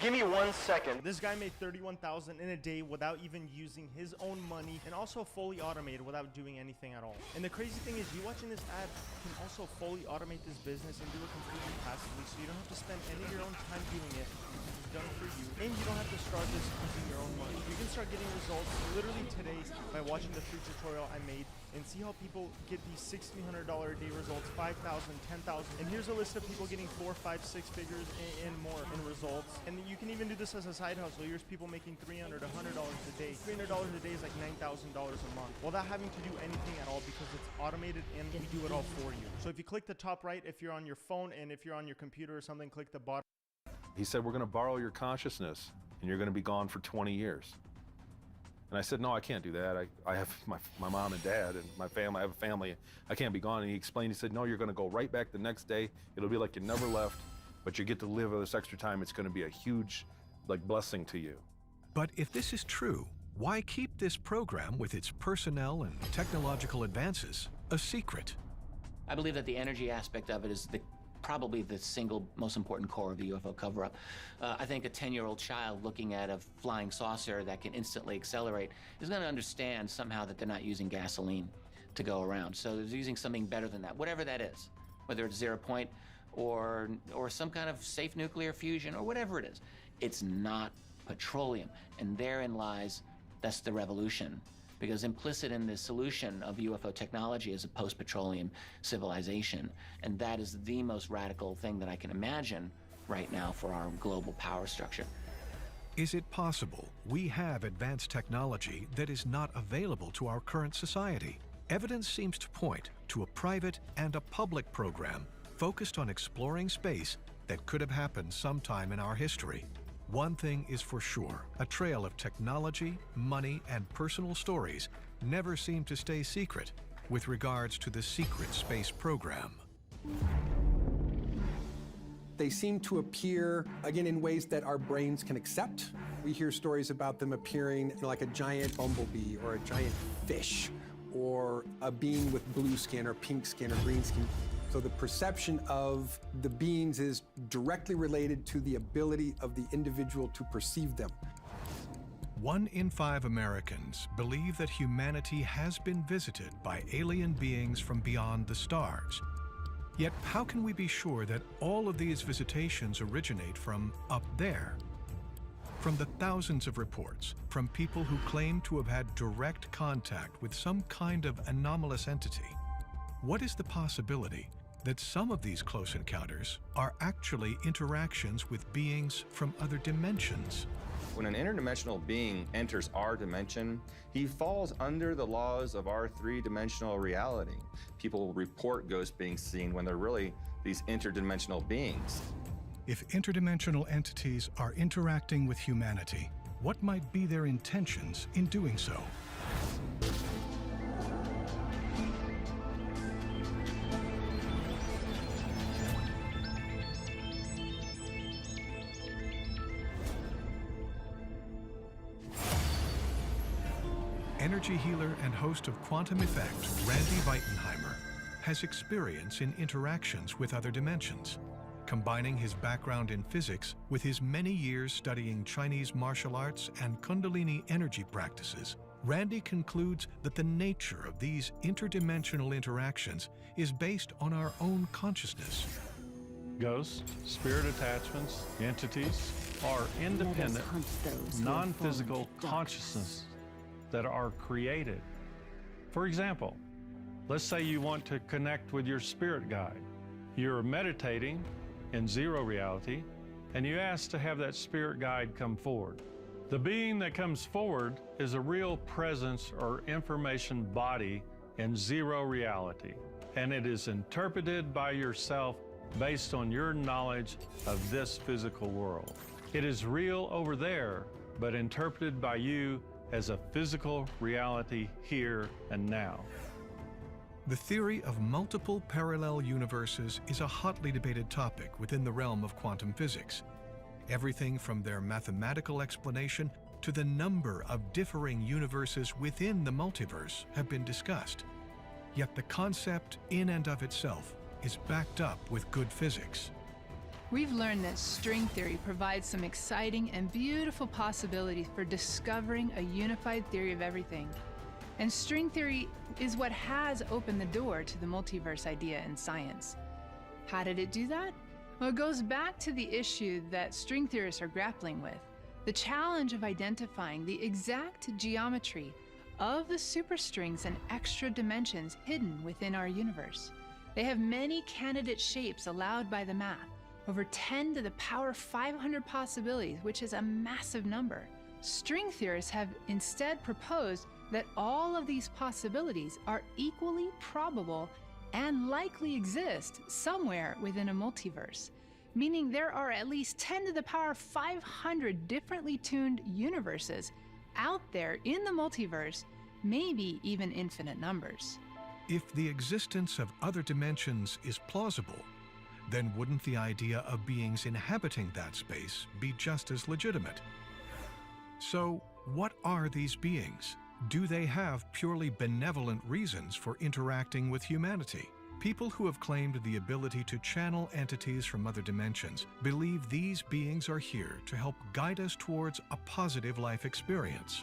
Give me 1 second. This guy made $31,000 in a day without even using his own money, and also fully automated without doing anything at all. And the crazy thing is, you watching this ad can also fully automate this business and do it completely passively, so you don't have to spend any of your own time doing it. You can just done for you, and you don't have to start this using your own money. You can start getting results literally today by watching the free tutorial I made and see how people get these $1,600 a day results, 5,000, 10,000, and here's a list of people getting 4, 5, 6 figures and more in results. And you can even do this as a side hustle. Here's people making $300, $100 a day. $300 a day is like $9,000 a month, without having to do anything at all because it's automated and we do it all for you. So if you click the top right, if you're on your phone, and if you're on your computer or something, click the bottom. He said, we're going to borrow your consciousness and you're going to be gone for 20 years. And I said, no, I can't do that. I have my mom and dad and my family. I have a family. I can't be gone. And he explained, he said, no, you're going to go right back the next day. It'll be like you never left, but you get to live this extra time. It's going to be a huge blessing to you. But if this is true, why keep this program with its personnel and technological advances a secret? I believe that the energy aspect of it is probably the single most important core of the UFO cover-up. I think a 10-year-old child looking at a flying saucer that can instantly accelerate is going to understand somehow that they're not using gasoline to go around. So they're using something better than that, whatever that is, whether it's 0 point or some kind of safe nuclear fusion or whatever it is. It's not petroleum, and therein lies, that's the revolution. Because implicit in the solution of UFO technology is a post-petroleum civilization. And that is the most radical thing that I can imagine right now for our global power structure. Is it possible we have advanced technology that is not available to our current society? Evidence seems to point to a private and a public program focused on exploring space that could have happened sometime in our history. One thing is for sure, a trail of technology, money, and personal stories never seem to stay secret with regards to the secret space program. They seem to appear, again, in ways that our brains can accept. We hear stories about them appearing like a giant bumblebee or a giant fish or a being with blue skin or pink skin or green skin. So the perception of the beings is directly related to the ability of the individual to perceive them. 1 in 5 Americans believe that humanity has been visited by alien beings from beyond the stars. Yet how can we be sure that all of these visitations originate from up there? From the thousands of reports from people who claim to have had direct contact with some kind of anomalous entity, what is the possibility that some of these close encounters are actually interactions with beings from other dimensions? When an interdimensional being enters our dimension, he falls under the laws of our three-dimensional reality. People report ghosts being seen when they're really these interdimensional beings. If interdimensional entities are interacting with humanity, what might be their intentions in doing so? Energy healer and host of Quantum Effect, Randy Weitenheimer, has experience in interactions with other dimensions. Combining his background in physics with his many years studying Chinese martial arts and Kundalini energy practices, Randy concludes that the nature of these interdimensional interactions is based on our own consciousness. Ghosts, spirit attachments, entities are independent, non-physical consciousness that are created. For example, let's say you want to connect with your spirit guide. You're meditating in zero reality, and you ask to have that spirit guide come forward. The being that comes forward is a real presence or information body in zero reality, and it is interpreted by yourself based on your knowledge of this physical world. It is real over there, but interpreted by you as a physical reality here and now. The theory of multiple parallel universes is a hotly debated topic within the realm of quantum physics. Everything from their mathematical explanation to the number of differing universes within the multiverse have been discussed. Yet the concept in and of itself is backed up with good physics. We've learned that string theory provides some exciting and beautiful possibilities for discovering a unified theory of everything. And string theory is what has opened the door to the multiverse idea in science. How did it do that? Well, it goes back to the issue that string theorists are grappling with, the challenge of identifying the exact geometry of the superstrings and extra dimensions hidden within our universe. They have many candidate shapes allowed by the math, over 10 to the power 500 possibilities, which is a massive number. String theorists have instead proposed that all of these possibilities are equally probable and likely exist somewhere within a multiverse, meaning there are at least 10 to the power 500 differently tuned universes out there in the multiverse, maybe even infinite numbers. If the existence of other dimensions is plausible, then wouldn't the idea of beings inhabiting that space be just as legitimate? So, what are these beings? Do they have purely benevolent reasons for interacting with humanity? People who have claimed the ability to channel entities from other dimensions believe these beings are here to help guide us towards a positive life experience.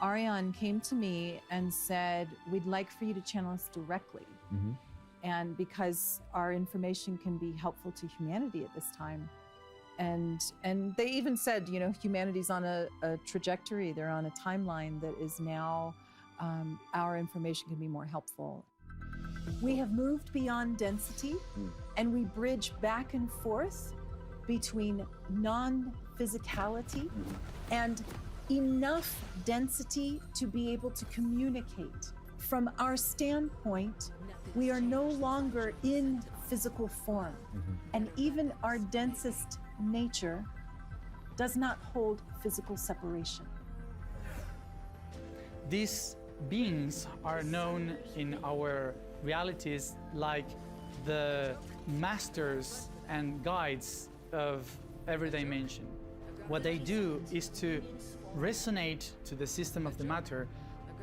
Ariane came to me and said, we'd like for you to channel us directly. And because our information can be helpful to humanity at this time. And they even said, you know, humanity's on a trajectory, they're on a timeline that is now, our information can be more helpful. We have moved beyond density, and we bridge back and forth between non-physicality and enough density to be able to communicate. From our standpoint, we are no longer in physical form, and even our densest nature does not hold physical separation. These beings are known in our realities like the masters and guides of every dimension. What they do is to resonate to the system of the matter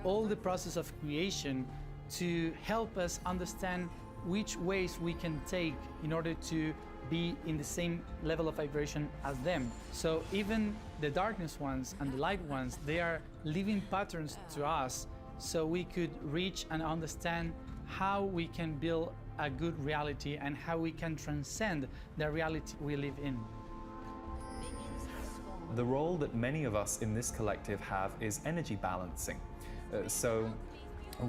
all the process of creation to help us understand which ways we can take in order to be in the same level of vibration as them. So even the darkness ones and the light ones, they are living patterns to us so we could reach and understand how we can build a good reality and how we can transcend the reality we live in. The role that many of us in this collective have is energy balancing. So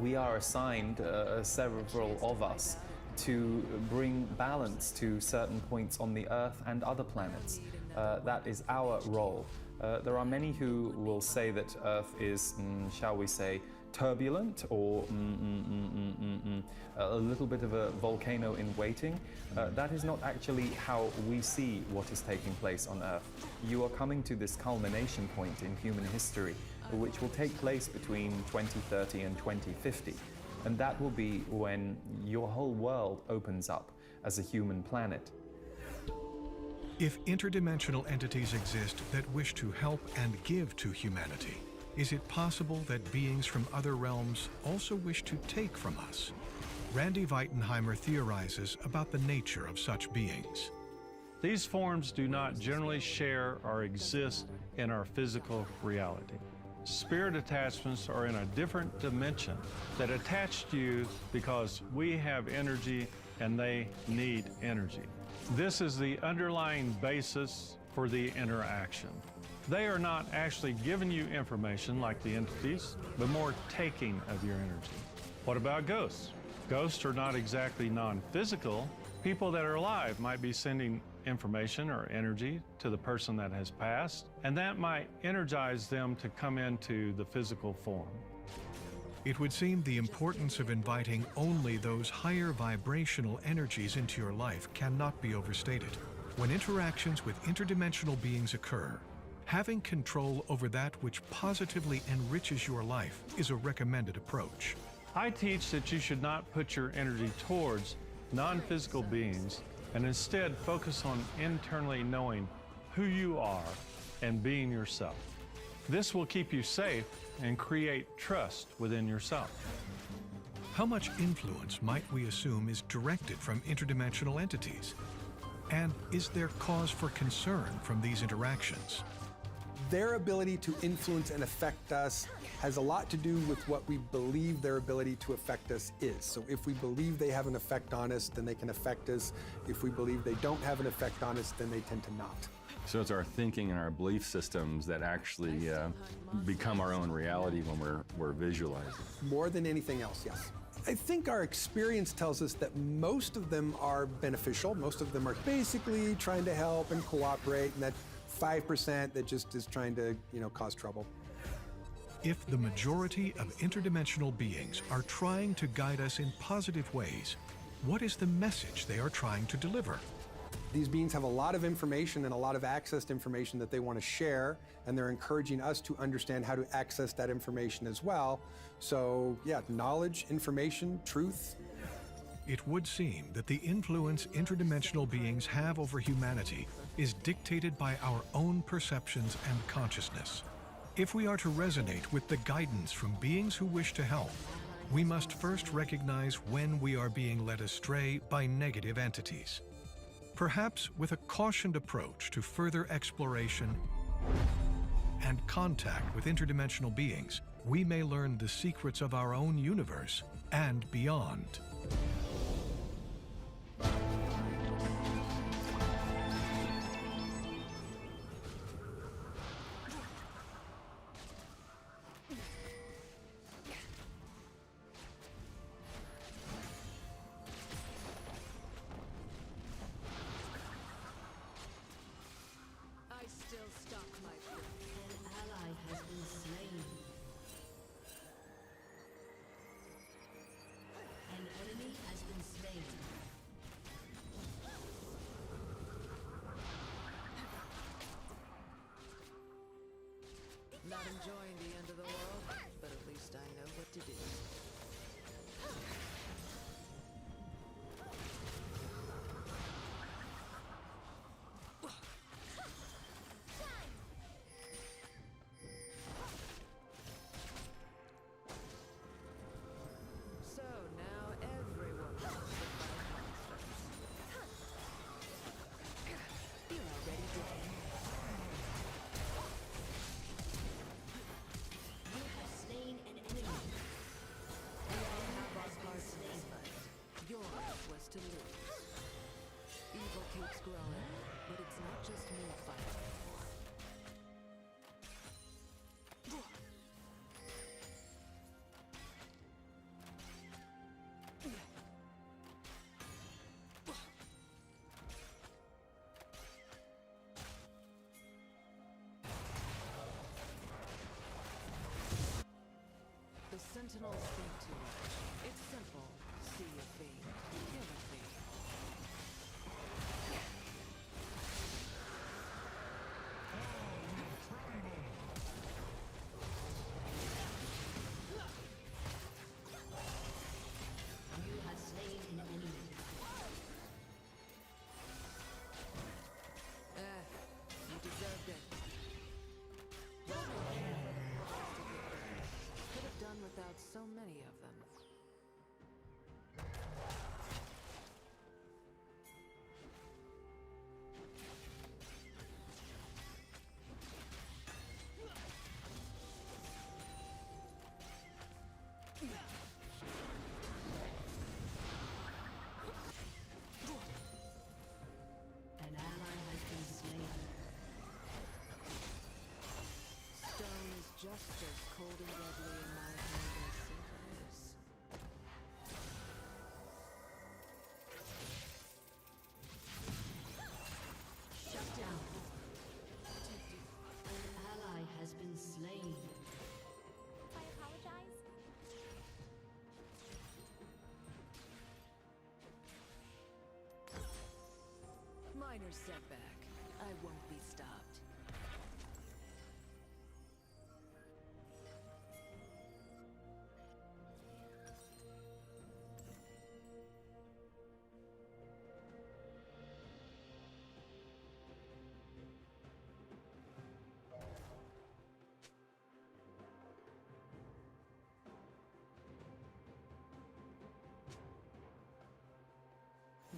we are assigned, several of us, to bring balance to certain points on the Earth and other planets. That is our role. There are many who will say that Earth is, shall we say, turbulent or a little bit of a volcano in waiting. That is not actually how we see what is taking place on Earth. You are coming to this culmination point in human history, which will take place between 2030 and 2050. And that will be when your whole world opens up as a human planet. If interdimensional entities exist that wish to help and give to humanity, is it possible that beings from other realms also wish to take from us? Randy Weitenheimer theorizes about the nature of such beings. These forms do not generally share or exist in our physical reality. Spirit attachments are in a different dimension that attach to you because we have energy and they need energy. This is the underlying basis for the interaction. They are not actually giving you information like the entities, but more taking of your energy. What about ghosts? Ghosts are not exactly non-physical. People that are alive might be sending information or energy to the person that has passed, and that might energize them to come into the physical form. It would seem the importance of inviting only those higher vibrational energies into your life cannot be overstated. When interactions with interdimensional beings occur, having control over that which positively enriches your life is a recommended approach. I teach that you should not put your energy towards non-physical beings and instead focus on internally knowing who you are and being yourself. This will keep you safe and create trust within yourself. How much influence might we assume is directed from interdimensional entities? And is there cause for concern from these interactions? Their ability to influence and affect us has a lot to do with what we believe their ability to affect us is. So if we believe they have an effect on us, then they can affect us. If we believe they don't have an effect on us, then they tend to not. So it's our thinking and our belief systems that actually become our own reality when we're visualizing. More than anything else, yes. I think our experience tells us that most of them are beneficial. Most of them are basically trying to help and cooperate, and that 5% that just is trying to, cause trouble. If the majority of interdimensional beings are trying to guide us in positive ways, what is the message they are trying to deliver? These beings have a lot of information and a lot of access to information that they want to share, and they're encouraging us to understand how to access that information as well. So, yeah, knowledge, information, truth. It would seem that the influence interdimensional beings have over humanity is dictated by our own perceptions and consciousness. If we are to resonate with the guidance from beings who wish to help, we must first recognize when we are being led astray by negative entities. Perhaps with a cautioned approach to further exploration and contact with interdimensional beings, we may learn the secrets of our own universe and beyond. Not enjoying the end of the world, but at least I know what to do. So now everyone wants to fight monsters. You're already dead. Yours was to lose. Evil keeps growing, but it's not just me fighting anymore. The Sentinels think too much. It's simple. See a Vayne, kill a Vayne. You have slain an enemy. You deserved it. Could have done without so many of them. An ally has been slain. Stone is just as cold and deadly in my hand as silver is. Shut down. An ally has been slain. I apologize. Minor setback. I won't be stopped.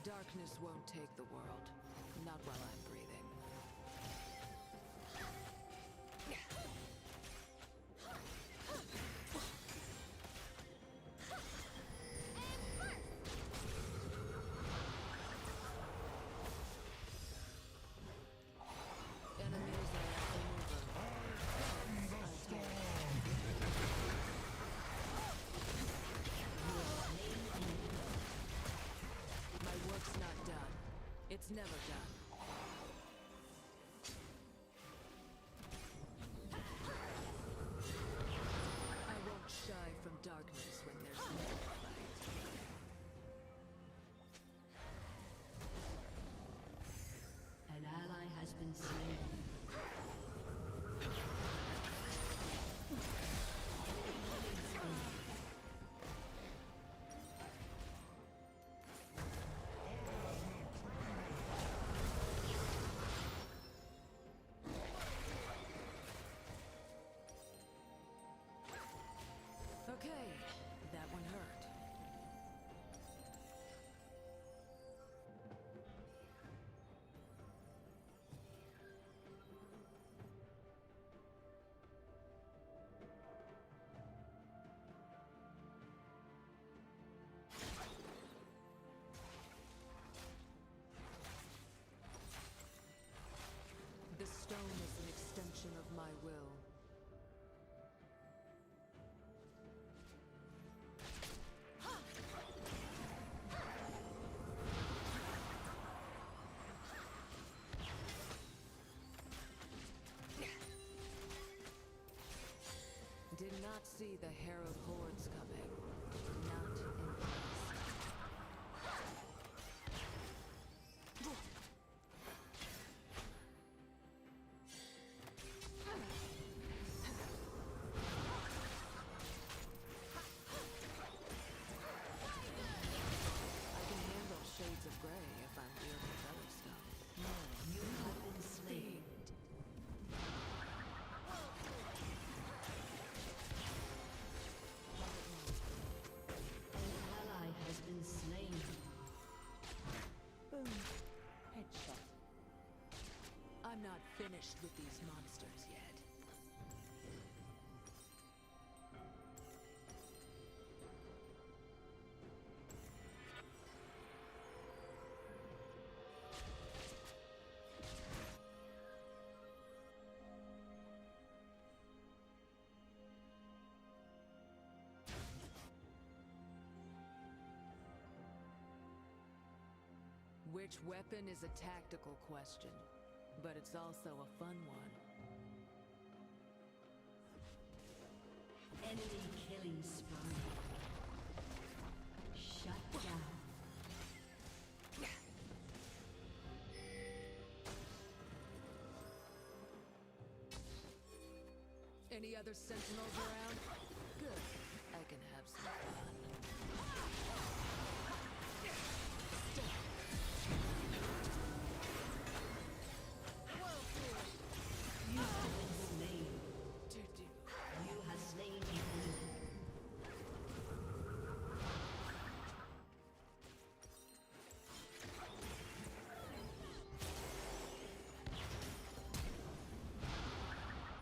Darkness won't take the world. Not while I'm breathing. is never done. I won't shy from darkness when there's no fight. An ally has been slain. Okay, that one hurt. The stone is an extension of my will. Did not see the Herald hordes coming. Not impressed. I can handle shades of gray if I'm wielding belly stuff. You have been slain. An ally has been slain. Boom. Headshot. I'm not finished with these monsters yet. Which weapon is a tactical question, but it's also a fun one. Enemy killing spree. Shut down. Any other sentinels around? Good. I can have some fun. You have been slain. You have slain an enemy.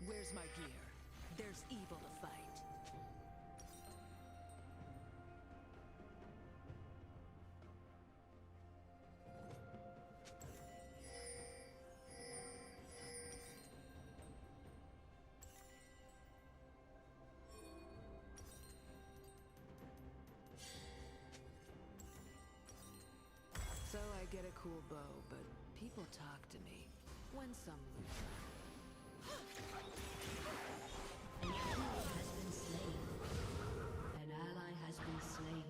Where's my gear? There's evil to fight. So I get a cool bow, but people talk to me. Win some, lose some. An enemy has been slain. An ally has been slain.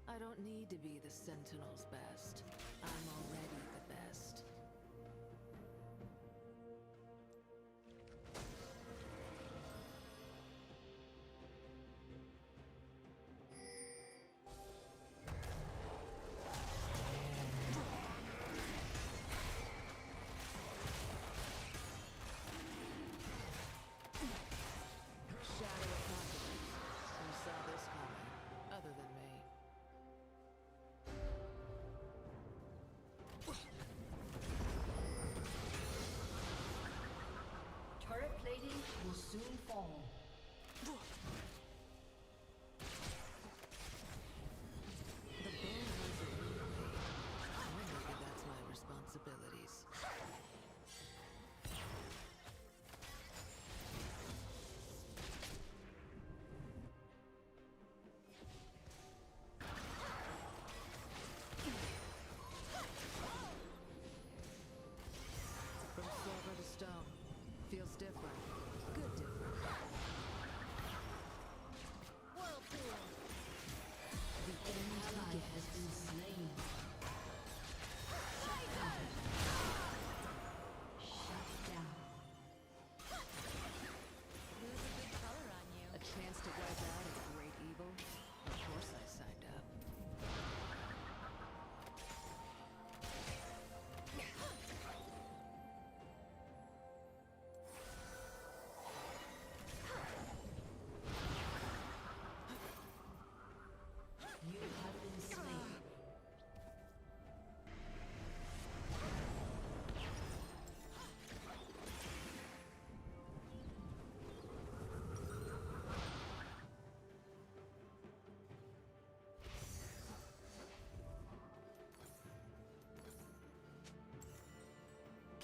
I don't need to be the Sentinel's best. I'm already the best. Shadow Apocalypse. Who saw this coming, other than me? Turret plating will soon fall. The bone has a blade. Or maybe that's my responsibilities.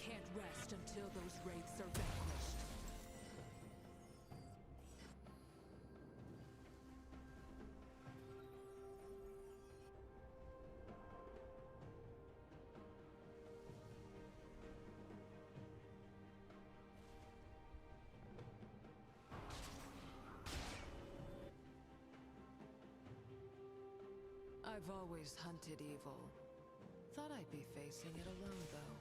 can't rest until those wraiths are vanquished. I've always hunted evil. Thought I'd be facing it alone, though.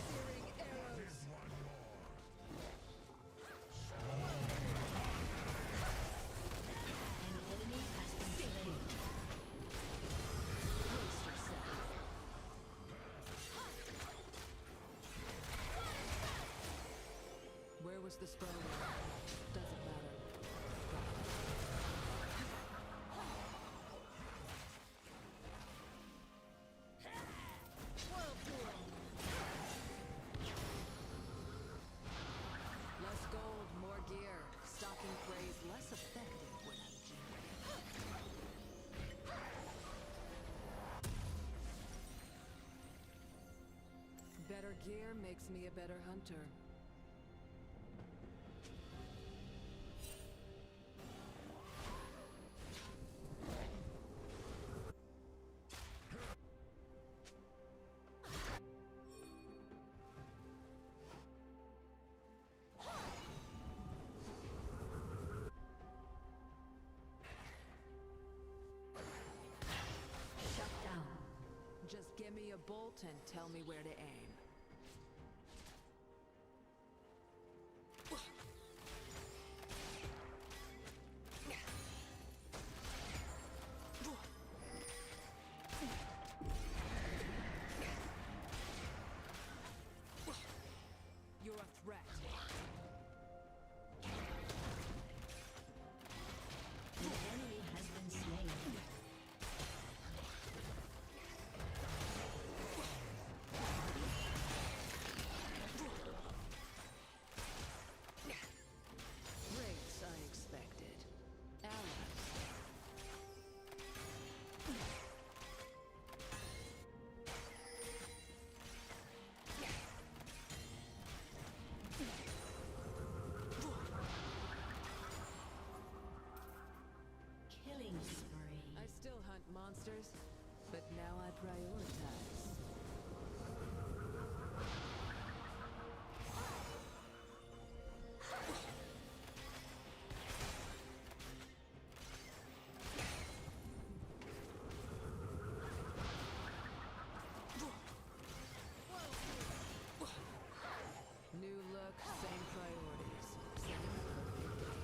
Searing arrows. Where was the spell? Doesn't matter. Less gold, more gear. Stalking prey's less effective when I'm genius. Better gear makes me a better hunter. Just give me a bolt and tell me where to aim. You're a threat. The enemy has been slain. Wraiths I expected. Allies. Killing spree. I still hunt monsters, but now I prioritize. New look, same priorities. Same perfect day.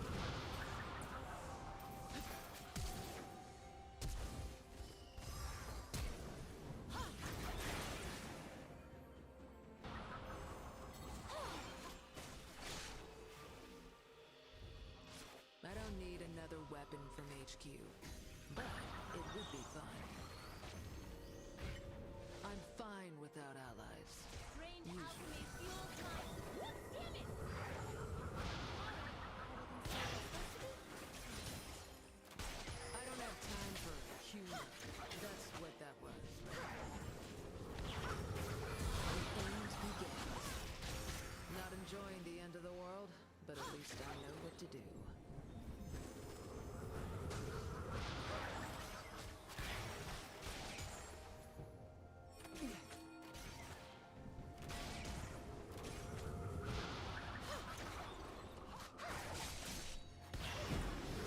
I don't need another weapon from HQ, but it would be fun. I'm fine without allies. Range Usually. alchemy fuel time. Damn it! I don't have time for humor. That's what that was. The end begins. Not enjoying the end of the world, but at least I know what to do.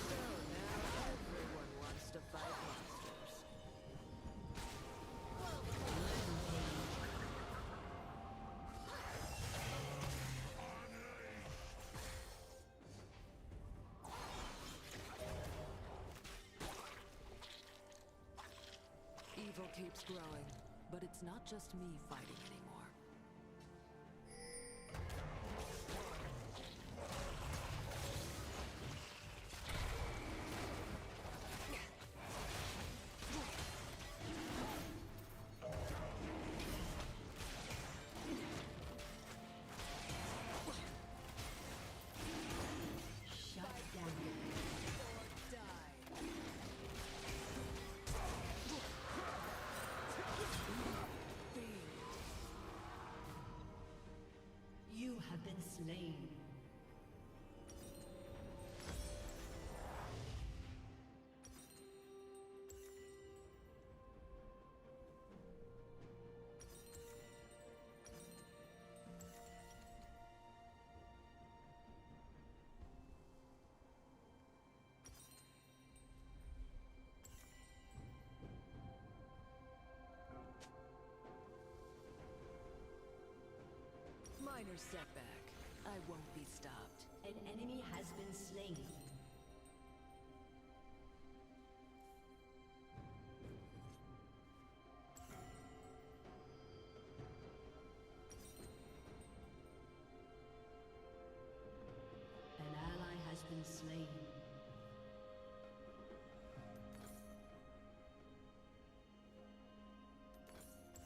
So now everyone wants to fight monsters. Evil keeps growing, but it's not just me fighting anymore. minor setback. I won't be stopped. An enemy has been slain. An ally has been slain.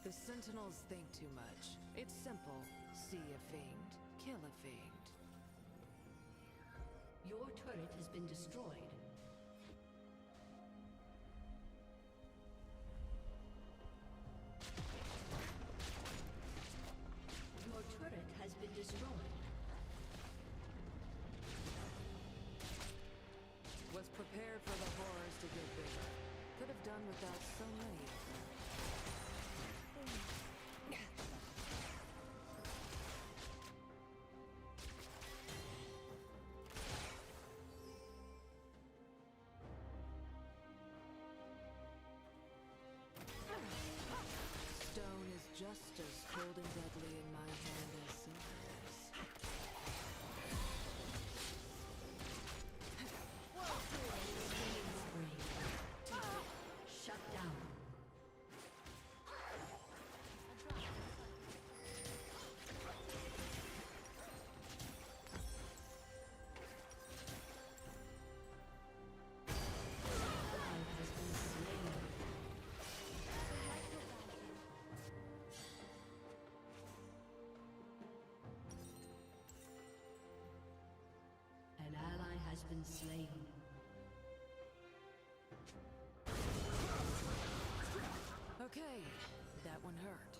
The Sentinels think too much. It's simple. See a fiend, kill a fiend. Your turret has been destroyed. Your turret has been destroyed. Was prepared for the horrors to get bigger. Could have done without so many of them. Stone is just as cold and deadly in my hand as silver is. Shut down. An ally has been slain. Okay, that one hurt.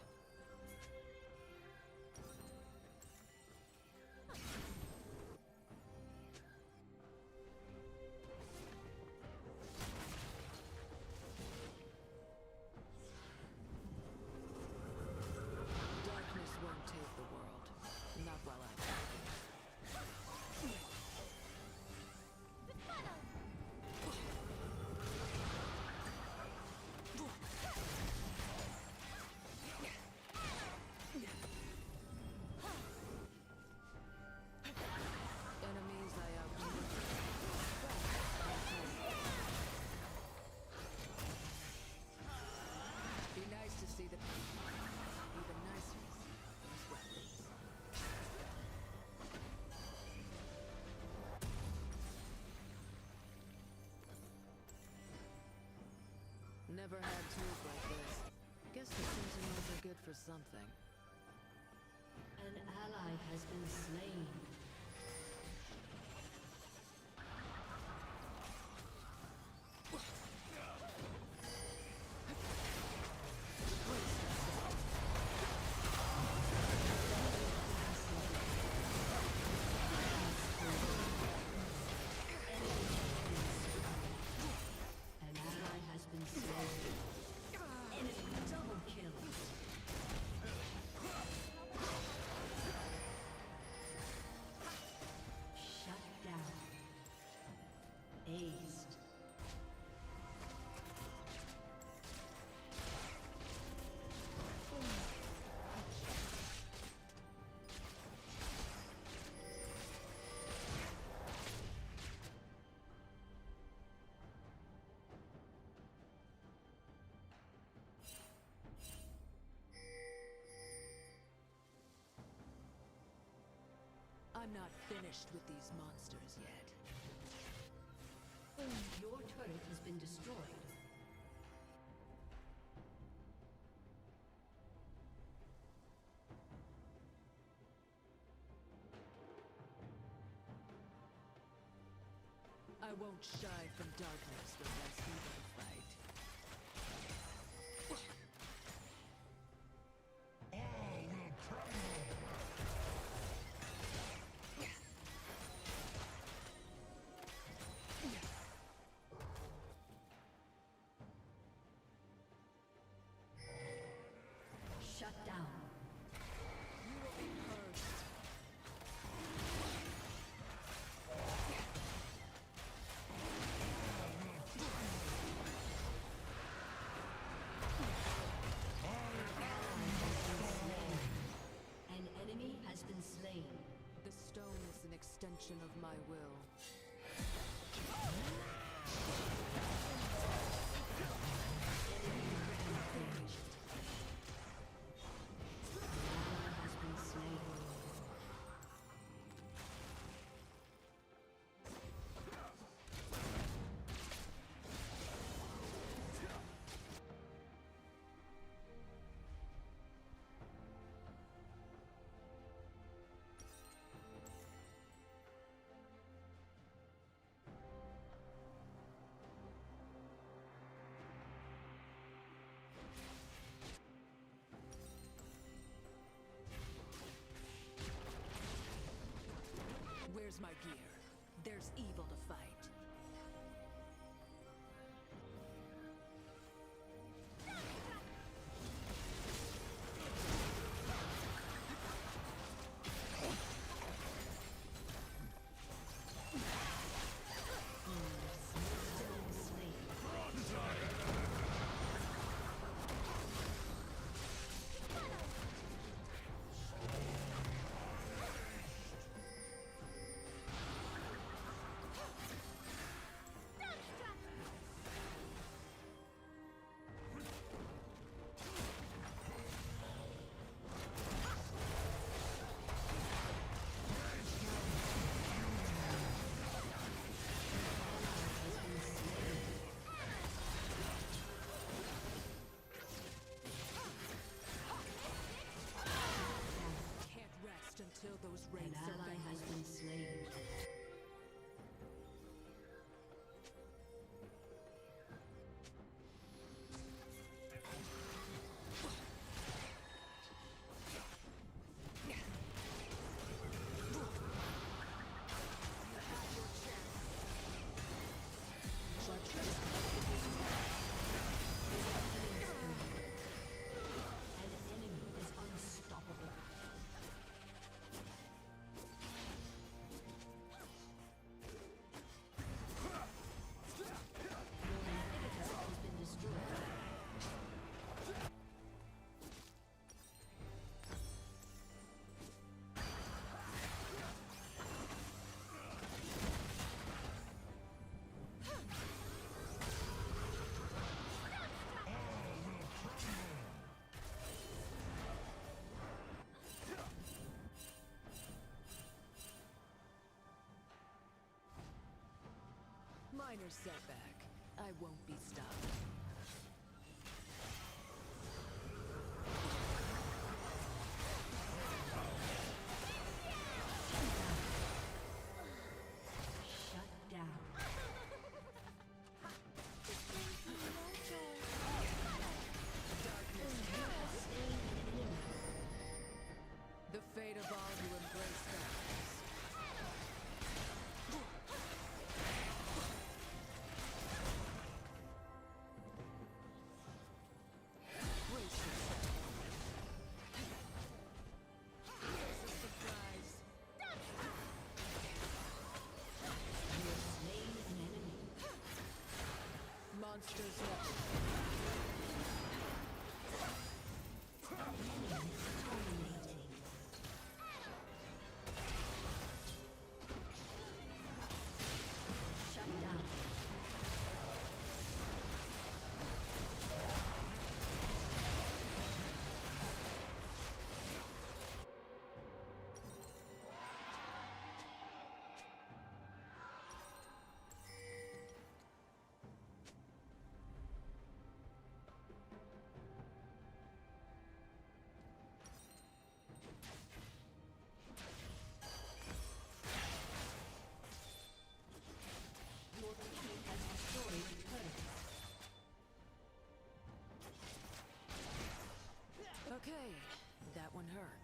Darkness won't take the world. Not while I'm enemies I outnumber. Be nice to see the even nicer to see these weapons. Never had tools like this. Guess the Sentinels are good for something. An ally has been slain. An ally has been slain. Enemy double kill. Shut down. Aced. I'm not finished with these monsters yet. Your turret has been destroyed. I won't shy from darkness when I see them fight. Shut down. You will be purged. my gear. There's evil to fight. Until those ranks An ally has been slain. Minor setback. I won't be stopped. Shut down. The fate of all who embrace darkness. Monsters left. Shut down. Your team has destroyed the turret. Okay, that one hurt.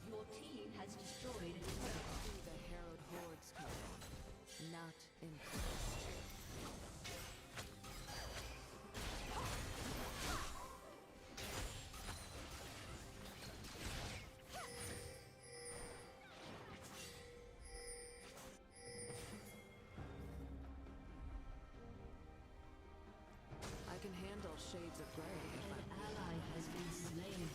Your team has destroyed a turret. See the harrowed hordes coming. Not impressed. I can handle shades of gray if An ally has been slain.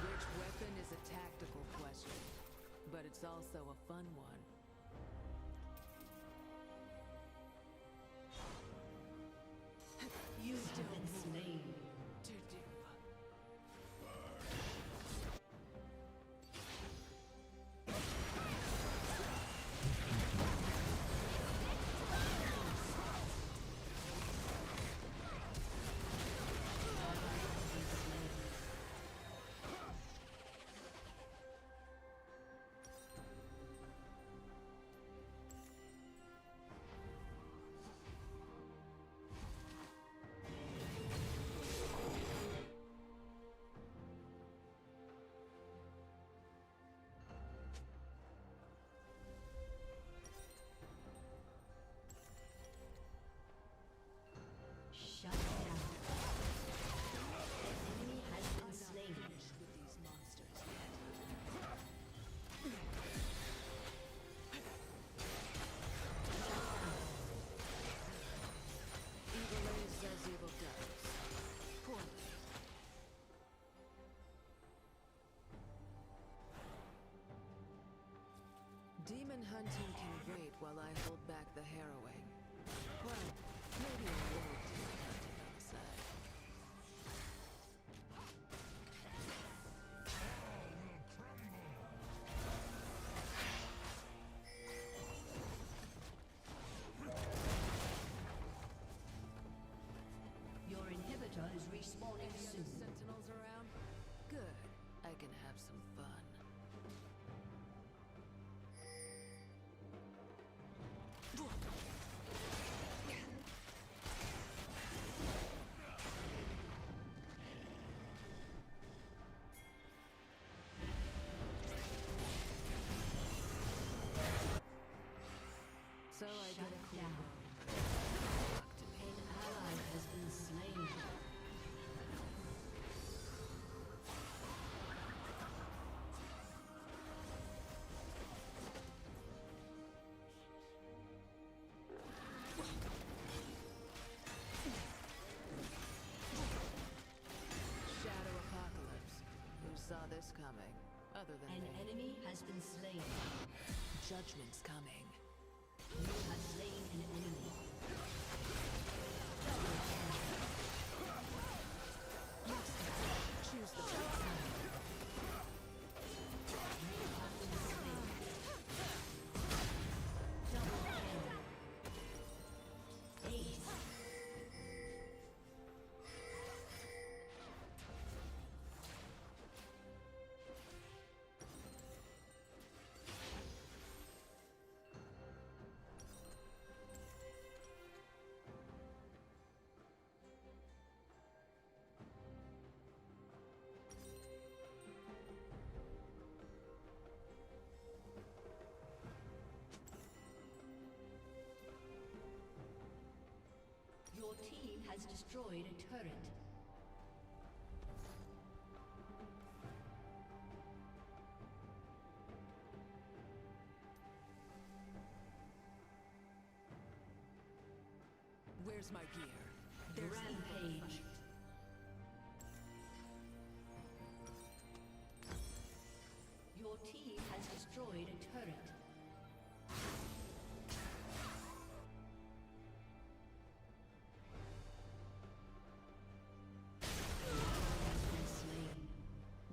Which weapon is a tactical question, but it's also a fun one. You have been slain. To do. Demon hunting can wait while I hold back the harrowing. Well, maybe a little demon hunting on the side. Your inhibitor is respawning soon. Sentinels around? Good. I can have some fun. So I get a cool bow. An ally has been slain. Shadow apocalypse. Who saw this coming? Other than An me. enemy has been slain. Judgment's coming. You have slain an enemy. Choose the best. Your team has destroyed a turret. Where's my gear? There's Rampage. Your team has destroyed a turret.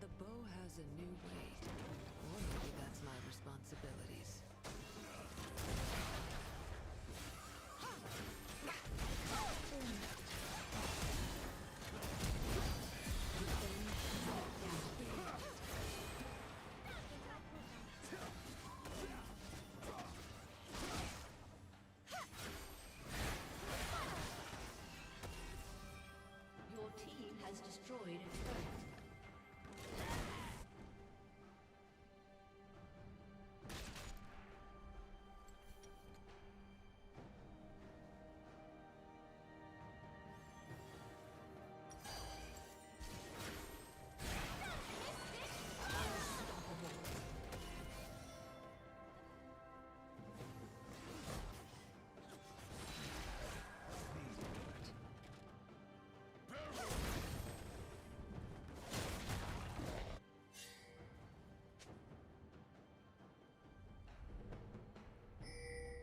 The bow has a new weight. Or maybe that's my responsibilities. Your team has destroyed a turret.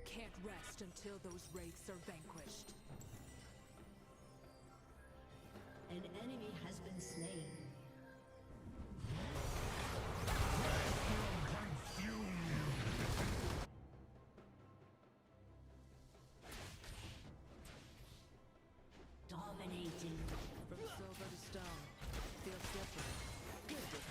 Can't rest until those wraiths are vanquished. An enemy has been slain. Dominating. From silver to stone. Feels different. Good different.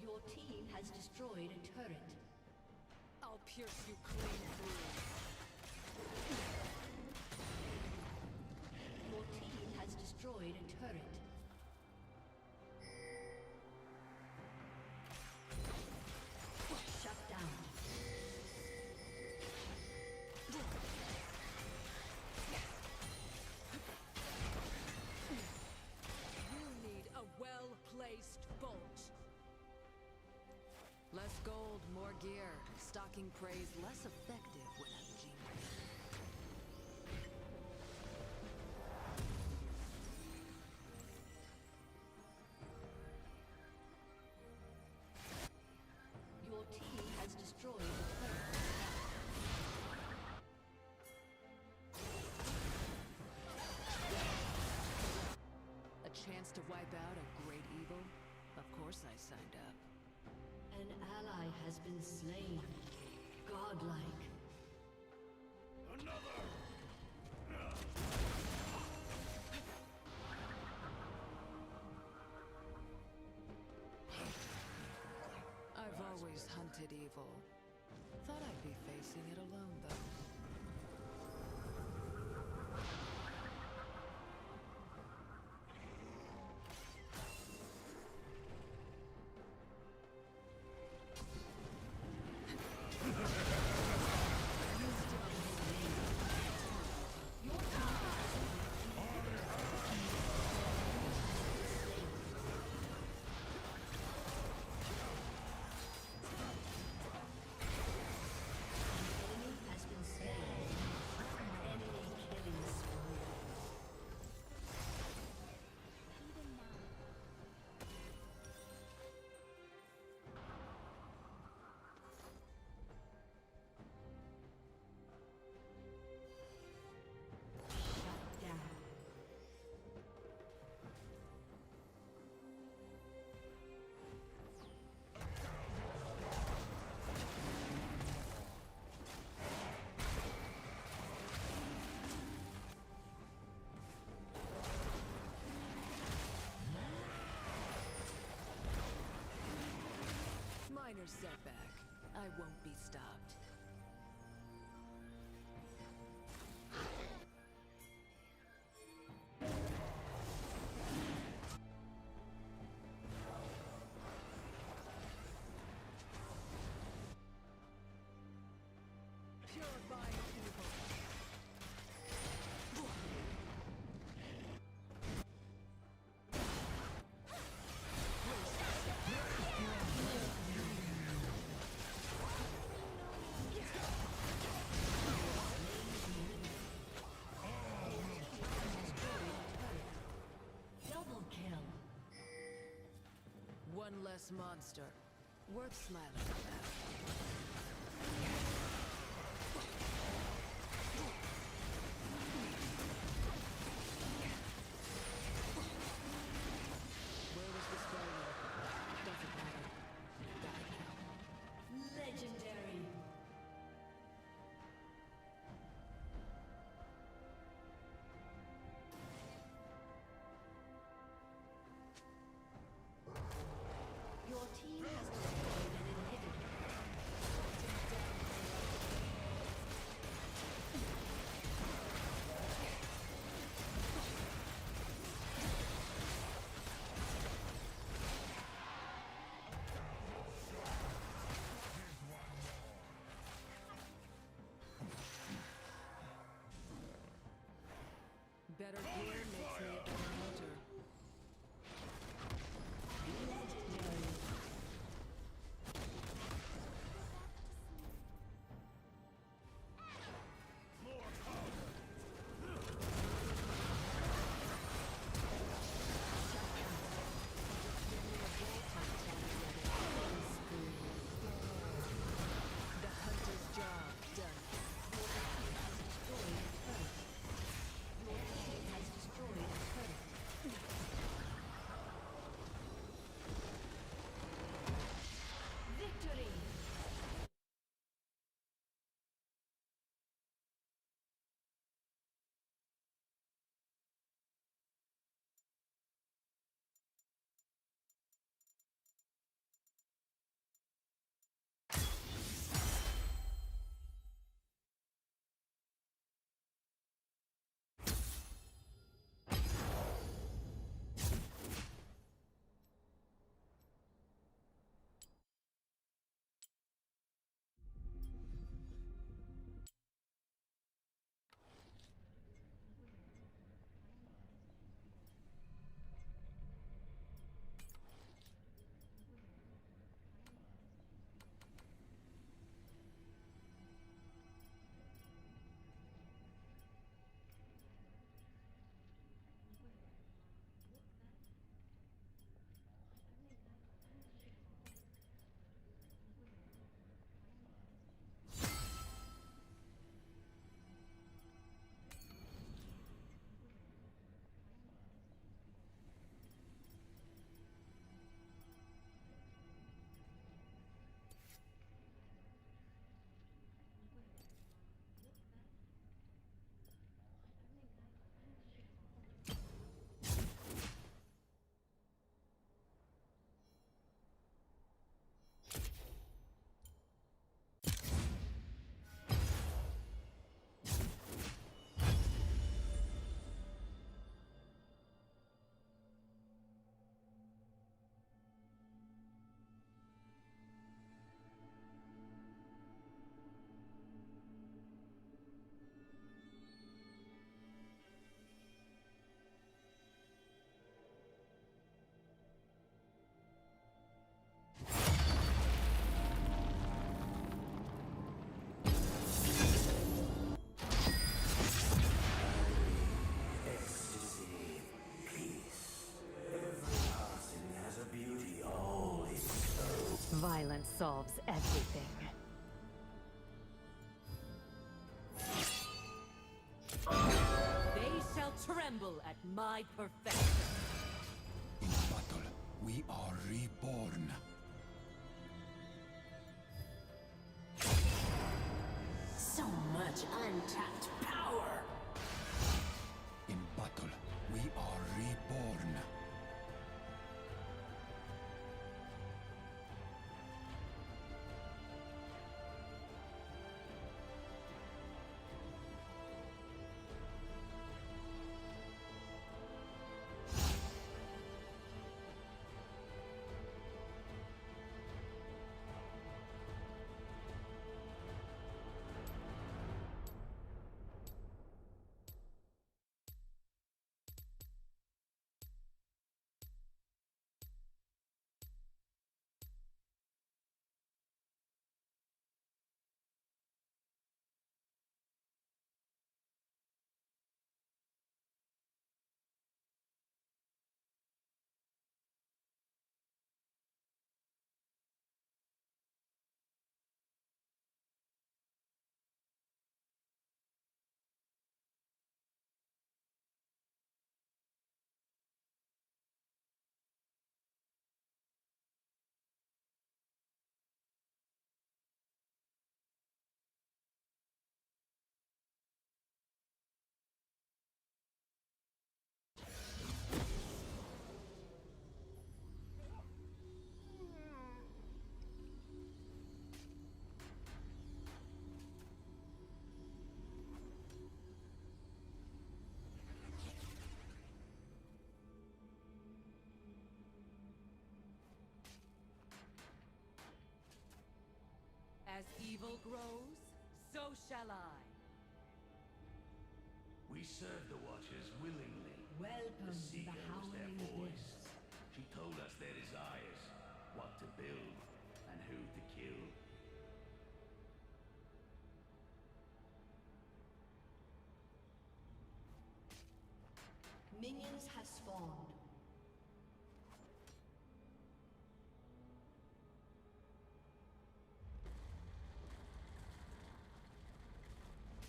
Your team has destroyed a turret. I'll pierce you clean through. Your team has destroyed a turret. Shut down. You need a well-placed gold, more gear. Stocking prey's less effective when I'm jingling. Your team has destroyed the turret. A chance to wipe out a great evil? Of course I signed up. An ally has been slain. Godlike. I've always hunted evil. Thought I'd be facing it alone, though. Minor setback. I won't be stopped. Purifying evil. Double kill. One less monster. Worth smiling about. Where was this going? Doesn't matter. Die now. Legendary. Your team has destroyed an inhibitor. tremble at my perfection. In battle, we are reborn. So much untapped power. In battle, we are reborn. As evil grows, so shall I. We serve the Watchers willingly. Welcome The to Seeker the was their Howling voice. Abyss. She told us their desires, what to build, and who to kill. Minions have spawned.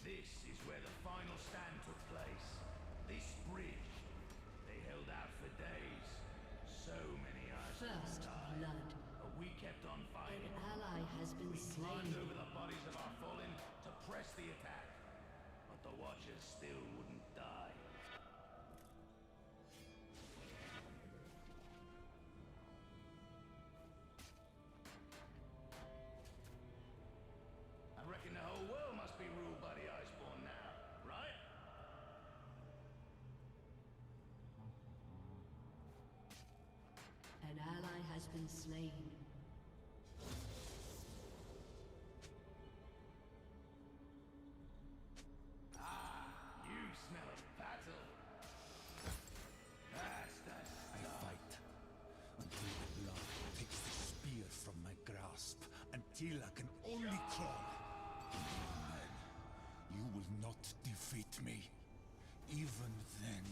This is where the final stand took place. This bridge. They held out for days. So many eyes First died. blood. But we kept on fighting. An ally has been We climbed slain. over the bodies of our fallen to press the attack. But the Watchers still wouldn't die. I reckon the whole world must be ruled by the Iceborn now, right? An ally has been slain. You smell a battle. That's the I fight until the blood takes the spear from my grasp, until I can only crawl. Then you will not defeat me. Even then,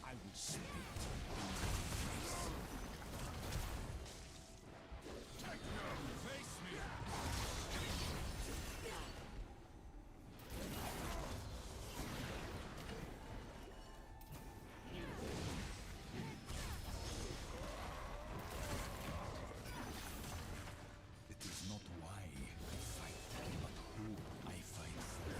I will spit in your face. Techno, face me! It is not why I fight, but who I fight for.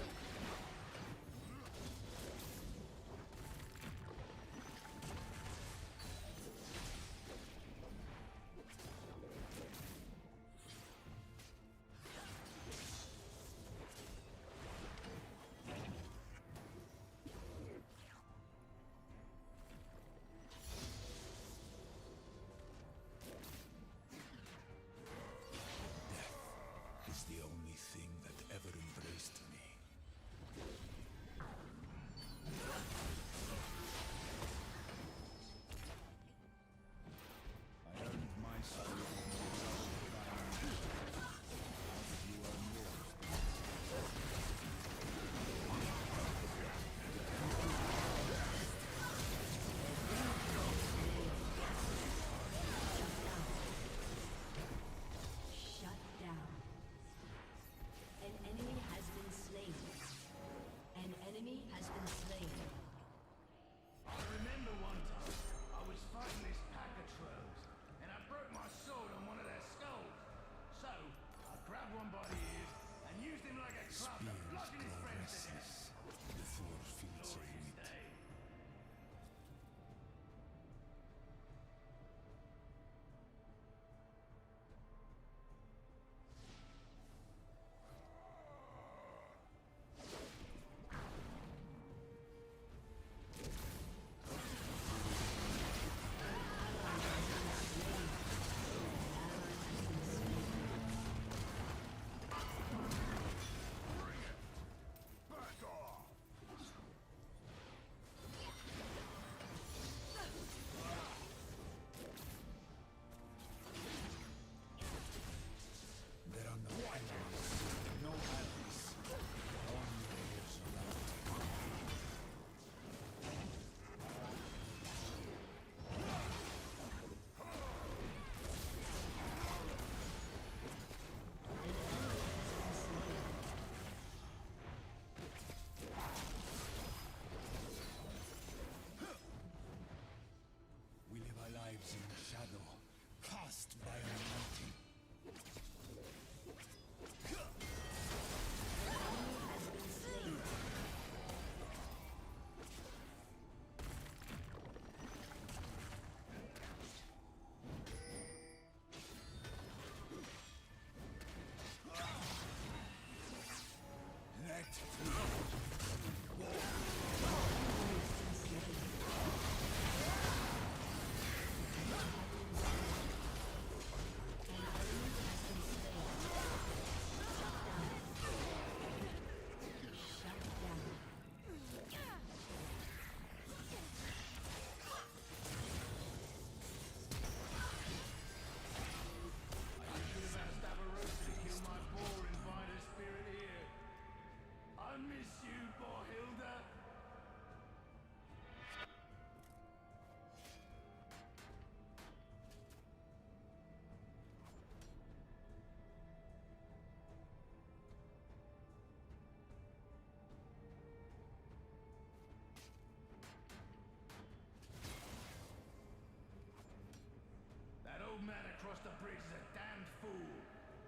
across the bridge is a damned fool.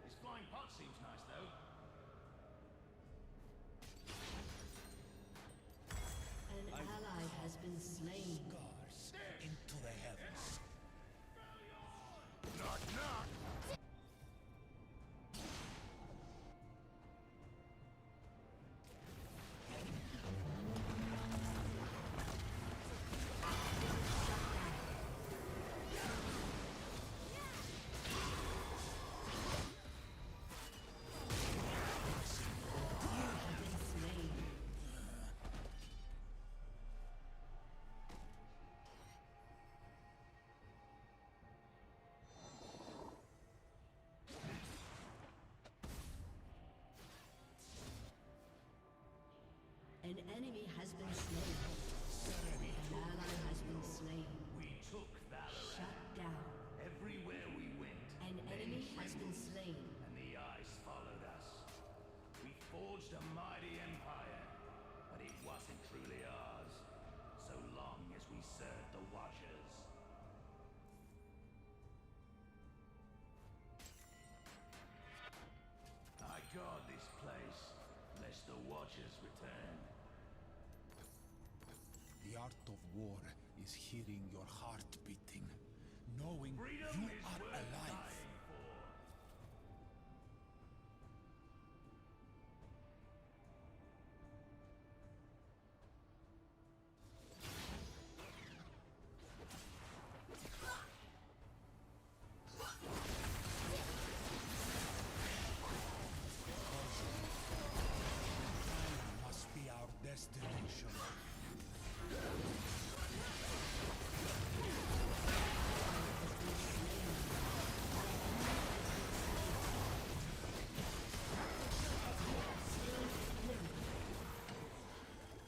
His flying pot seems nice, though. An ally has been slain. Scars into the heavens. Knock, knock! An enemy has been slain. An ally has been slain. We took Valorant. Shut down. Everywhere we went. An enemy has been slain. And the ice followed us. We forged a mighty empire, but it wasn't truly ours, so long as we served the Watchers. I guard this place, lest the Watchers return. The art of war is hearing your heart beating, knowing Freedom you is are worth alive. dying for. Must be our destination.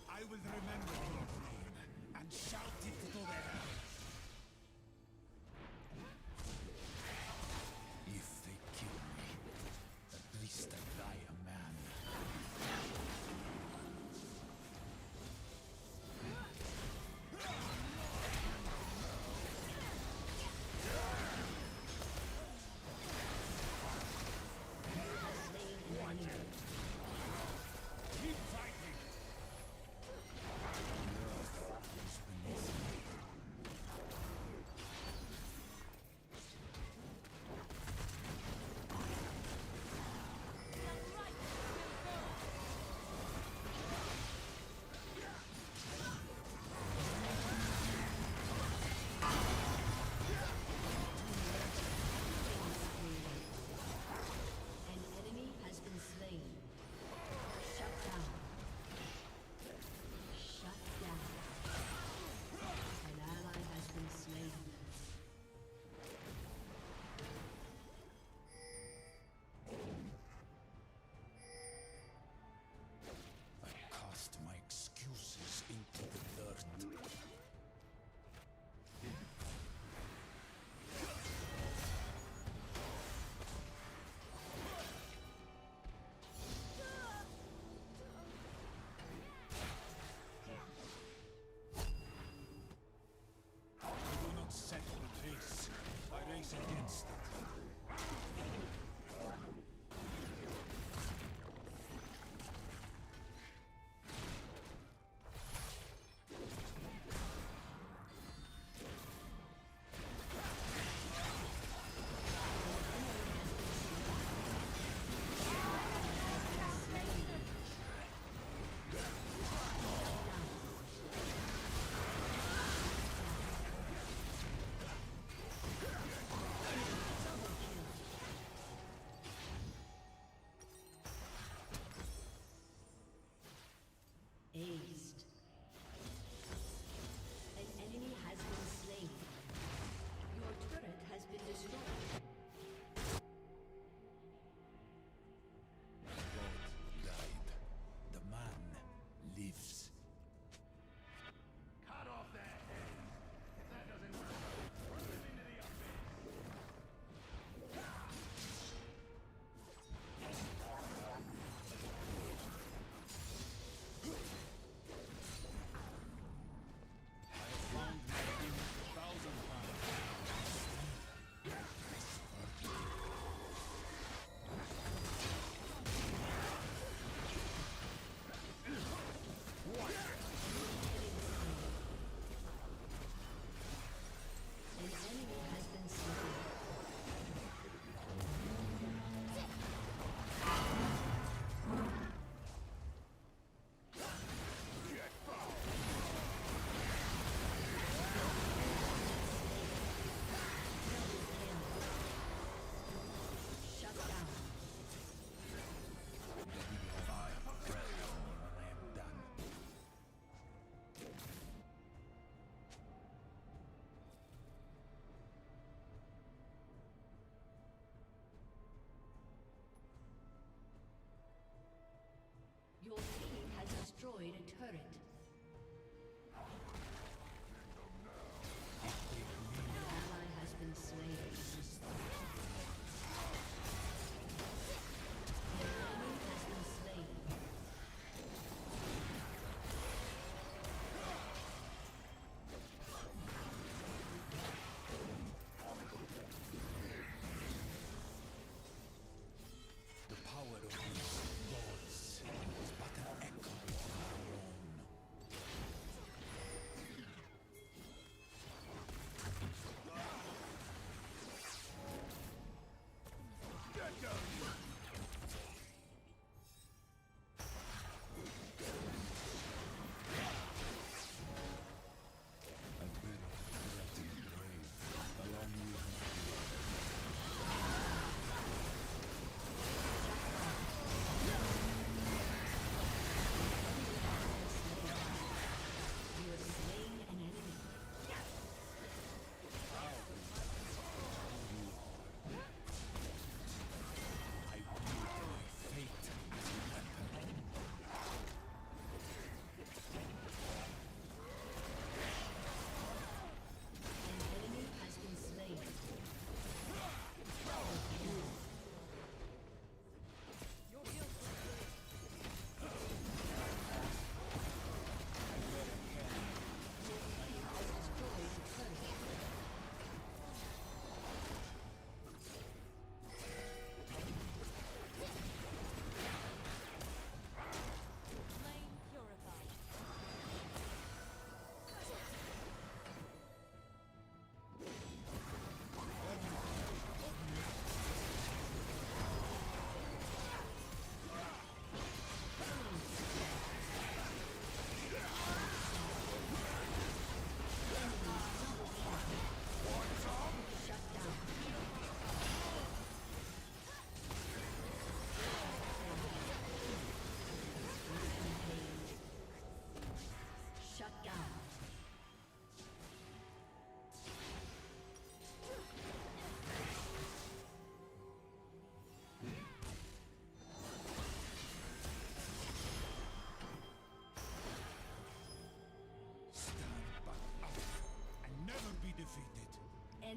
I will remember your name and shout it to the heavens. If they kill me, at least I die a man. Keep fighting! An enemy has been slain. Shut down. Shut down. An ally has been slain. I cast my excuses into the dirt. I do not set the pace. I race against it. An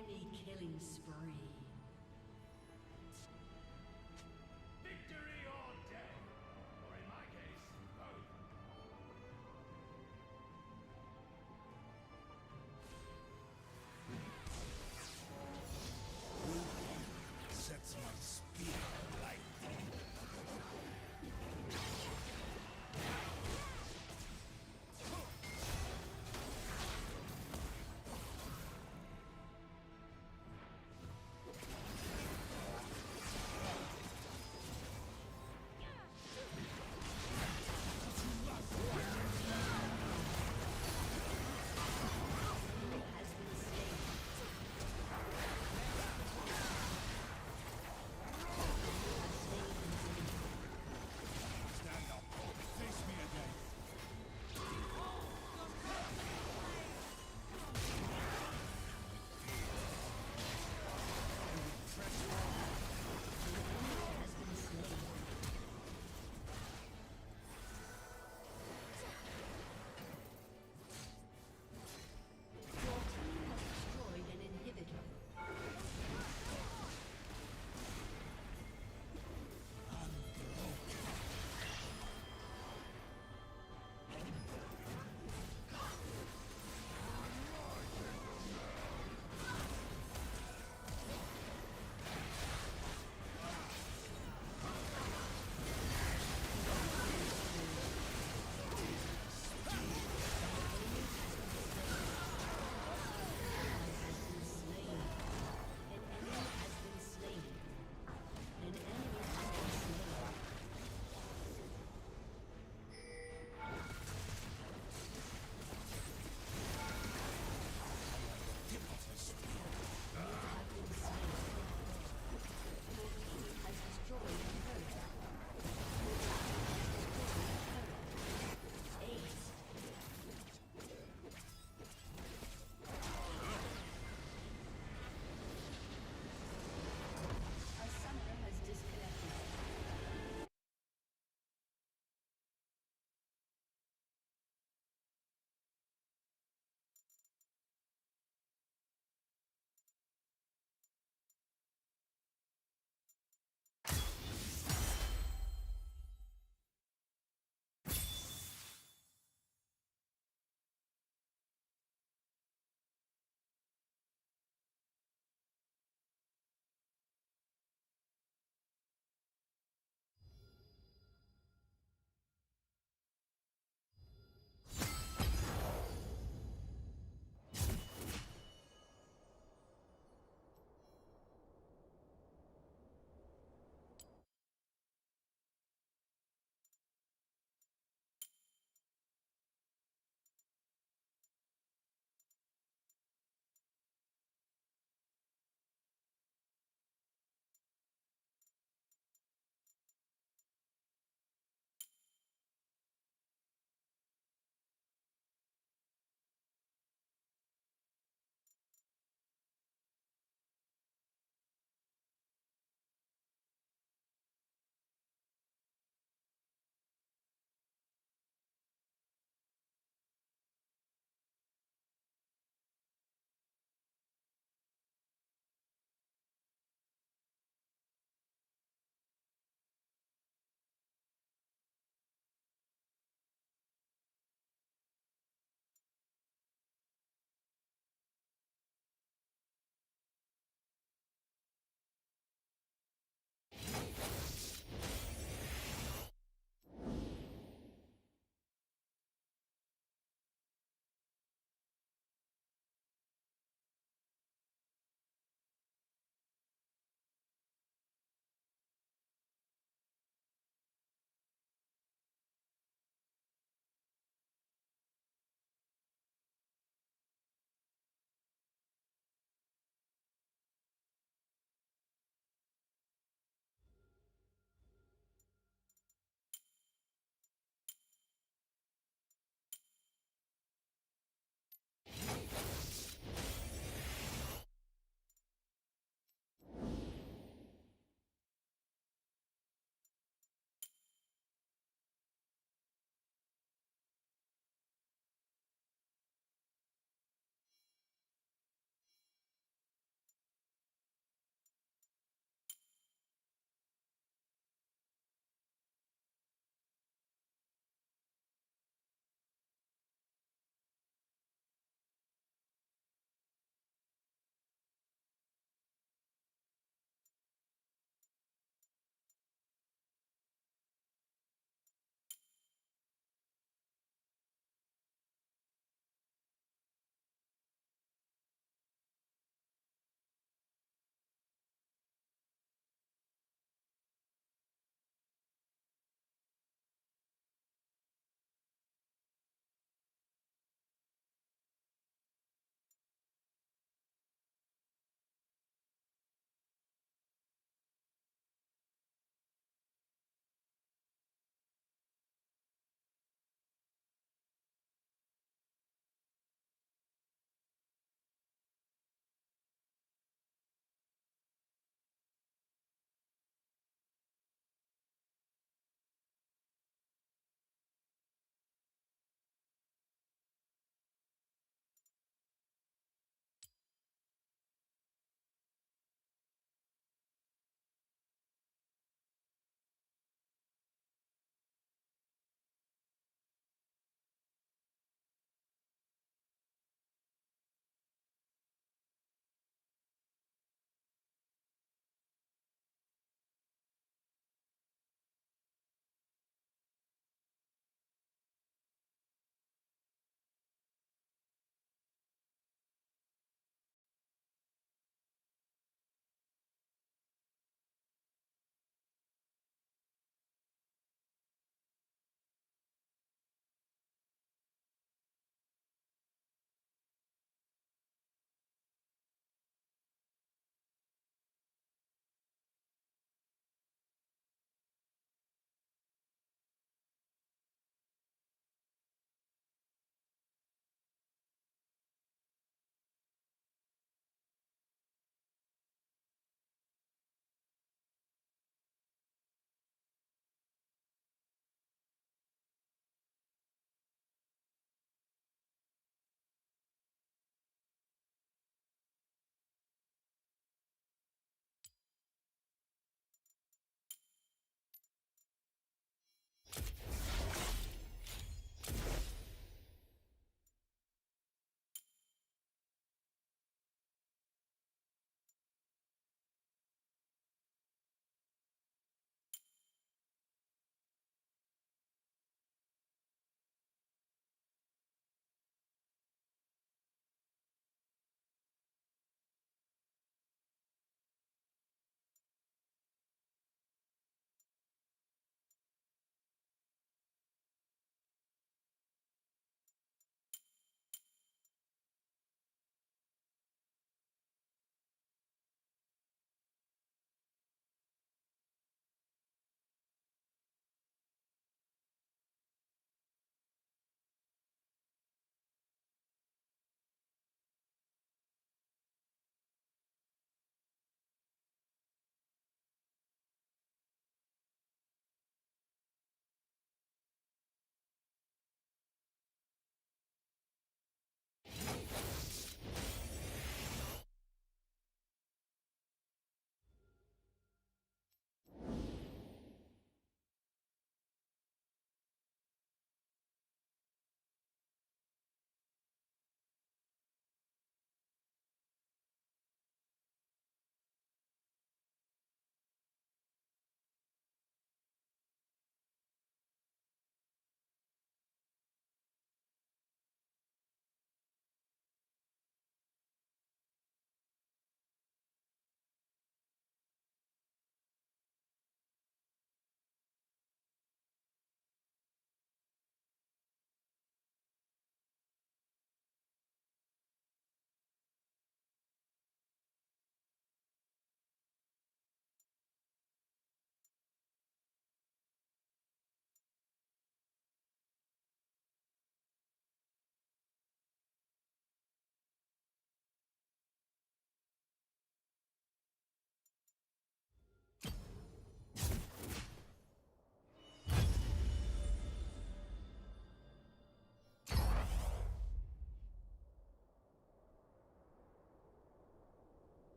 Enemy killing spree.